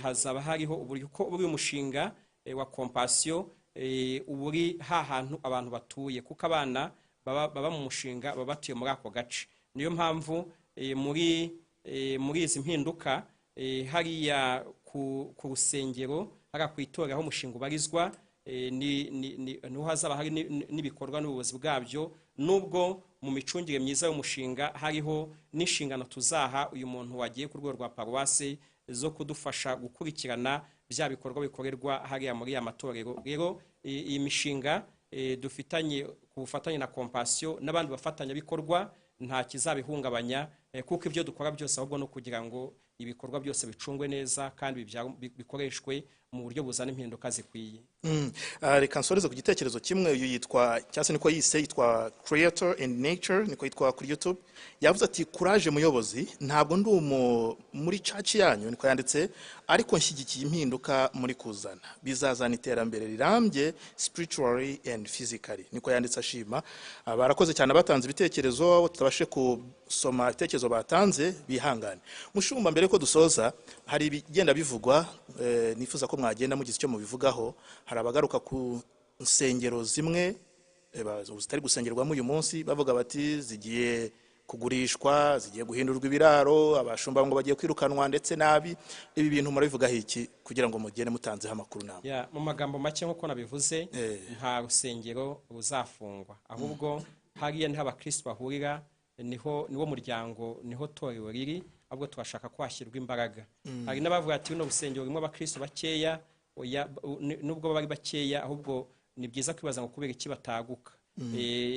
hazaba hariho uburyo ko uri umushinga wa Compassion uburi hahantu abantu batuye, kuko abana baba mu mushinga baba batuye muri ako gace. Niyo mpamvu muri izi mpinduka hariya ku rusengero hariya ku itorero aho umushinga ubarizwa, niho hazaba hari n'ibikorwa n'ubuyobozi bwabyo, nubwo mu micungire myiza y'umushinga hariho n'inshingano tuzaha uyu muntu wagiye ku rwego rwa Paruwasi zo kudufasha gukurikirana bya bikorwa bikorerwa hariya muri ya matorero. Rero iyi mishinga dufitanye ku bufatanye na Compassion n'abandi bafatanya bikorwa nta kizabihungabanya, kuko ibyo dukora byose ahubwo no kugira ngo ibikorwa byose bicungwe neza kandi bikoreshwe mu buryo buzana impinduka zikwiye. Reka nsoreze ku gitekerezo kimwe. Uyu yitwa cyase niko yitwa Creator and Nature, niko yitwa kuri YouTube. Yavuze ati courage muyobozi, ntabwo ndi muri church yanyu, niko yanditse, ariko nshyigikiye impinduka muri kuzana, bizazana iterambere rirambye spiritually and physically, niko yanditse ashima. Barakoze cyane batanze ibitekerezo, tutabashe kusoma ibitekerezo batanze, bihangane. Mushumba, mbere ko dusoza, hari ibigenda bivugwa, nifuza ko mwagenda mugize icyo mubivugaho. Hari abagaruka ku nsengero zimwe zitari gusengerwamo uyu munsi, bavuga bati zigiye kugurishwa, zigiye guhindurwa ibiraro, abashumba ngo bagiye kwirukanwa ndetse nabi. Ibi bintu murabivugaho iki kugira ngo mugende mutanzeho amakuru namwe? Mu magambo make nk'uko nabivuze, nta rusengero ruzafungwa, ahubwo hariya niho abakristo bahurira, niwo muryango, niho torero riri, ahubwo twashaka kwashyirwa imbaraga. Hari n'abavuga ati no rusengero rimwe abakristo bakeya, nubwo bari bakeya ahubwo ni byiza kwibaza ngo kubera iki bataguka.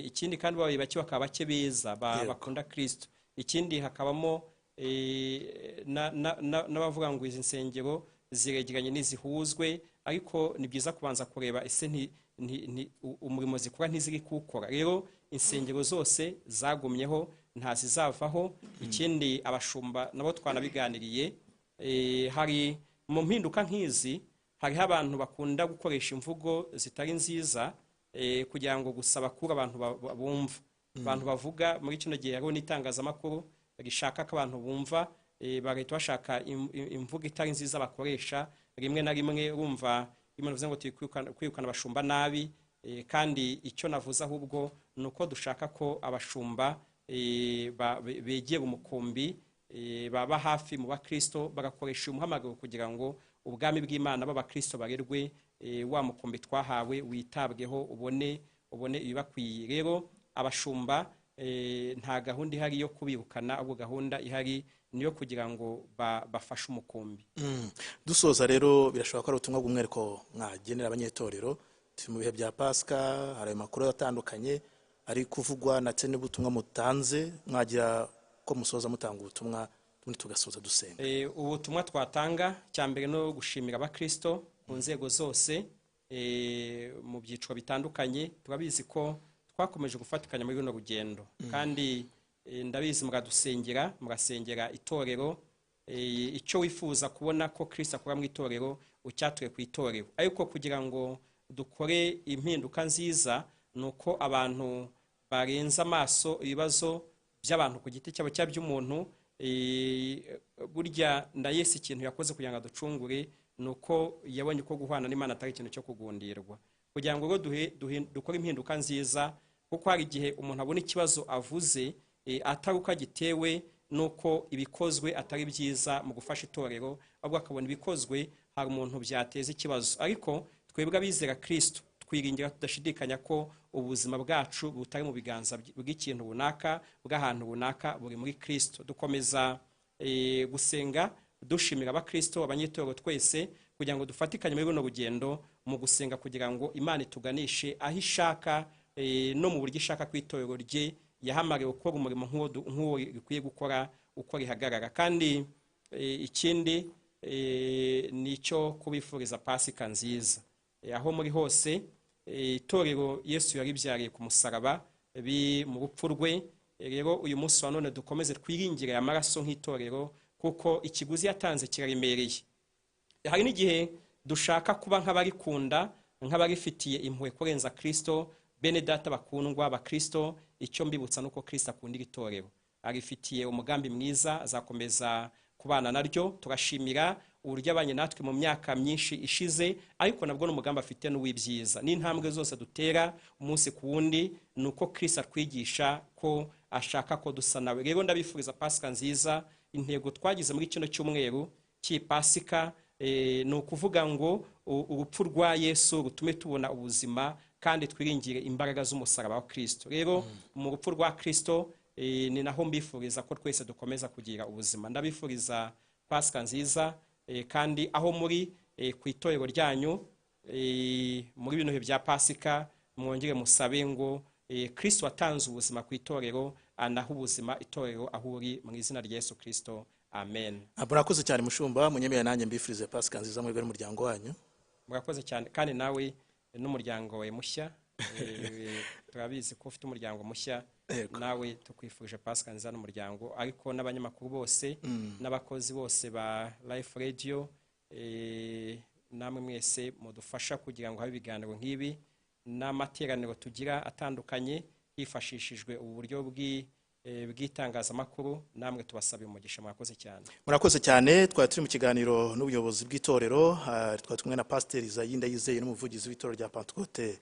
Ikindi kandi babaye bake bakaba bake beza bakunda Kristo. Ikindi hakabamo n'abavuga ngo izi nsengero ziregeranye n'izihuzwe, ariko ni byiza kubanza kureba ese umurimo zikora ntiziri kuwukora. Rero insengero zose zagumyeho, nta zizavaho. Ikindi abashumba nabo twanabiganiriye, hari mu mpinduka nk'izi hariho abantu bakunda gukoresha imvugo zitari nziza kugira ngo gusa bakura abantu bumva. Abantu bavuga muri kino gihe hariho n'itangazamakuru rishaka ko abantu bumva, bagahita bashaka imvugo itari nziza bakoresha. Rimwe na rimwe urumva imana ivuze ngo kwirukana abashumba nabi, kandi icyo navuze ahubwo ni uko dushaka ko abashumba begera umukumbi, baba hafi mu bakristo, bagakoresha umuhamagaro kugira ngo ubwami bw'Imana b'abakristo barerwe, wa mukumbi twahawe witabweho, ubone ibibakwiye. Rero abashumba nta gahunda ihari yo kubirukana, ahubwo gahunda ihari niyo kugira ngo bafashe umukumbi. Dusoza rero, birashoboka ko ari ubutumwa bw'umwihariko mwagenera abanyetorero. Turi mu bihe bya Pasika, hari amakuru atandukanye ari kuvugwa, ndetse n'ubutumwa mutanze, mwagira ko musoza mutanga ubutumwa tugasoza dusenga. Ubutumwa twatanga cyambere no gushimira abakristo ku nzego zose mu byiciro bitandukanye. Turabizi ko twakomeje gufatikanya muri runo rugendo, kandi ndabizi mugasengera itorero, icyo wifuza kubona ko Kristo akora mu itorero ucyatuye ku itorero. Ariko kugira ngo dukore impinduka nziza nuko abantu barenza amaso ibibazo by'abantu ku giti cyabo cyangwa by'umuntu. Burya na Yesu ikintu yakoze kugira ngo aducungure nuko yabonye ko guhana n'Imana atari ikintu cyo kugundirwa, kugira ngo dukore impinduka nziza. Kuko hari igihe umuntu abona ikibazo avuze atari uko agitewe nuko ibikozwe atari byiza mu gufasha itorero, ahubwo akabona ibikozwe hari umuntu byateza ikibazo. Ariko twebwe abizera Kristo twiringira tudashidikanya ko ubuzima bwacu butari mu biganza bw'ikintu runaka, bw'ahantu runaka, buri muri Kristo. Dukomeza gusenga dushimira abakristo, abanyetorero twese, kugira ngo dufatikanye muri runo rugendo mu gusenga kugira ngo Imana ituganishe aho ishaka, no mu buryo ishaka ku itorero rye yahamariwe gukora umurimo nk'uwo rikwiye gukora uko rihagarara. Kandi ikindi nicyo kubifuriza Pasika nziza aho muri hose. Itorero Yesu yaribyariye ku musaraba mu rupfu rwe. Rero uyu munsi wa none dukomeze twiringire amaraso nk'itorero, kuko ikiguzi yatanze kiraremereye. Hari n'igihe dushaka kuba nk'abarikunda, nk'abarifitiye impuhwe kurenza Kristo. Bene data bakundwa abakristo, icyo mbibutsa nuko Kristo akundira itorero, arifitiye umugambi mwiza, azakomeza kubana naryo. Turashimira uburyo abanye natwe mu myaka myinshi ishize, ariko nabwo n'umugambi afite n'uw'ibyiza. N'intambwe zose dutera umunsi ku wundi nuko Kristo atwigisha ko ashaka ko dusa nawe. Rero ndabifuriza Pasika nziza. Intego twagize muri kino cyumweru cy'Ipasika ni ukuvuga ngo urupfu rwa Yesu rutume tubona ubuzima, kandi twiringire imbaraga z'umusaraba wa Kristo. Rero mu rupfu rwa Kristo ni naho mbifuriza ko twese dukomeza kugira ubuzima. Ndabifuriza Pasika nziza, kandi aho muri ku itorero ryanyu muri bino bihe bya Pasika mwongere musabe ngo Kristo watanze ubuzima ku itorero anaha ubuzima itorero aho uri, mu izina rya Yesu Kristo, amen. Murakoze cyane mushumba, munyemeye nanjye mbifurize Pasika nziza mwebwe n'umuryango wanyu. Murakoze cyane, kandi nawe n'umuryango we mushya. Turabizi ko ufite umuryango mushya, nawe tukwifurije Pasika nziza n'umuryango. Ariko n'abanyamakuru bose n'abakozi bose ba Life Radio, namwe mwese mudufasha kugira ngo habe ibiganiro nk'ibi n'amateraniro tugira atandukanye hifashishijwe ubu buryo bw'itangazamakuru. Namwe tubasaba umugisha. Murakoze cyane. Murakoze cyane. Twari turi mu kiganiro n'ubuyobozi bw'itorero, twari kumwe na Pasiteri Zayinda Yizeye n'umuvugizi w'itorero rya Pentecote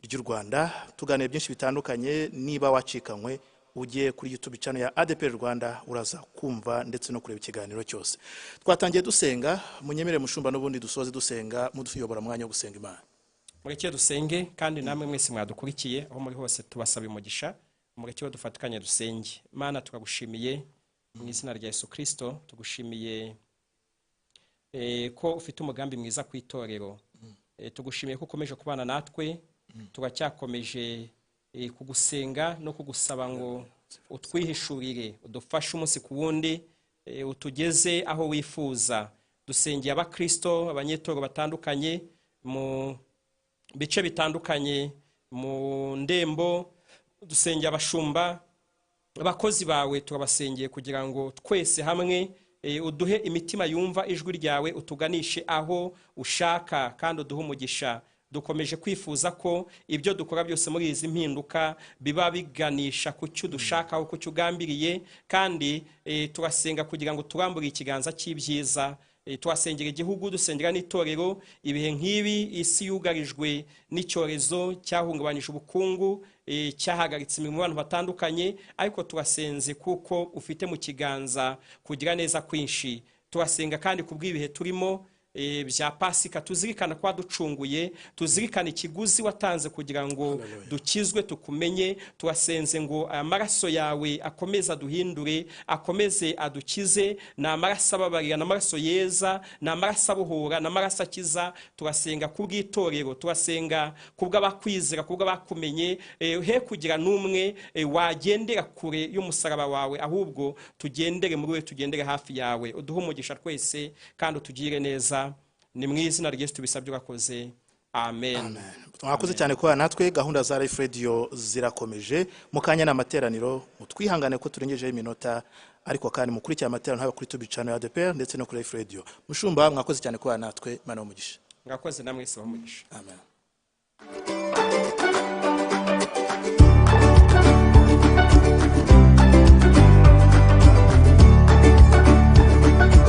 ry'u Rwanda. Tuganira byinshi bitandukanye. Niba wacikanywe ugiye kuri YouTube channel ya ADEPR Rwanda uraza kumva ndetse no kureba ikiganiro cyose. Twatangiye dusenga, munyemere mushumba n'ubundi dusoze dusenga, mudufiyobora mwanya wo gusenga Imana. Mureke dusenge, kandi namwe mwese mwadukurikiye aho muri hose tubasaba umugisha. Mureke dufatikanye dusenge. Mana, tukagushimiye mu izina rya Yesu Kristo, tugushimiye ko ufite umugambi mwiza ku itorero. Tugushimiye ko ukomeje kubana natwe, tugacyakomeje kugusenga no kugusaba ngo utwihishurire, udufashe umunsi ku wundi, utugeze aho wifuza. Dusengeye abakristo, abanyetorero batandukanye mu bice bitandukanye, mu ndembo. Dusengeye abashumba, abakozi bawe turabasengeye kugira ngo twese hamwe uduhe imitima yumva ijwi ryawe, utuganishe aho ushaka, kandi uduhe umugisha. Dukomeje kwifuza ko ibyo dukora byose muri izi mpinduka biba biganisha ku cyo dushakaho, ku cyo ugambiriye, kandi turasenga kugira ngo turambure ikiganza cy'ibyiza. Twasengera igihugu, dusengera n'itorero. Ibihe nk'ibi isi yugarijwe n'icyorezo cyahungabanyije ubukungu, cyahagaritse imirimo y'abantu batandukanye, ariko turasenze kuko ufite mu kiganza kugira neza kwinshi. Turasenga kandi kubw'ibihe turimo bya Pasika, tuzirikana kwa ducunguye, tuzirikana ikiguzi watanze kugira ngo dukizwe tukumenye. Turasenze ngo amaraso yawe akomeze aduhindure, akomeze adukize. Na amaraso ababarira, na amaraso yeza, na amaraso abuhura, na amaraso akiza. Turasenga kubw'itorero, turasenga kubw'abakwizera, kubw'abakumenye, he kugira n'umwe wagendera kure y'umusaraba wawe, ahubwo tugendere muri we, tugendere hafi yawe. Uduhe umugisha twese kandi utugire neza. Ni mu izina rya Yesu tubisabye urakoze, amen. Mwakoze cyane kuba natwe. Gahunda za Life Radio zirakomeje, mukanya n'amateraniro, mutwihangane ko turengejeho iminota, ariko kandi mukurikira amateraniro haba kuri YouTube channel ya ADEPR ndetse no kuri Life Radio. Mushumba, mwakoze cyane kuba natwe, mana umugisha. Mwakoze namwe, Yesu umugisha. Amen.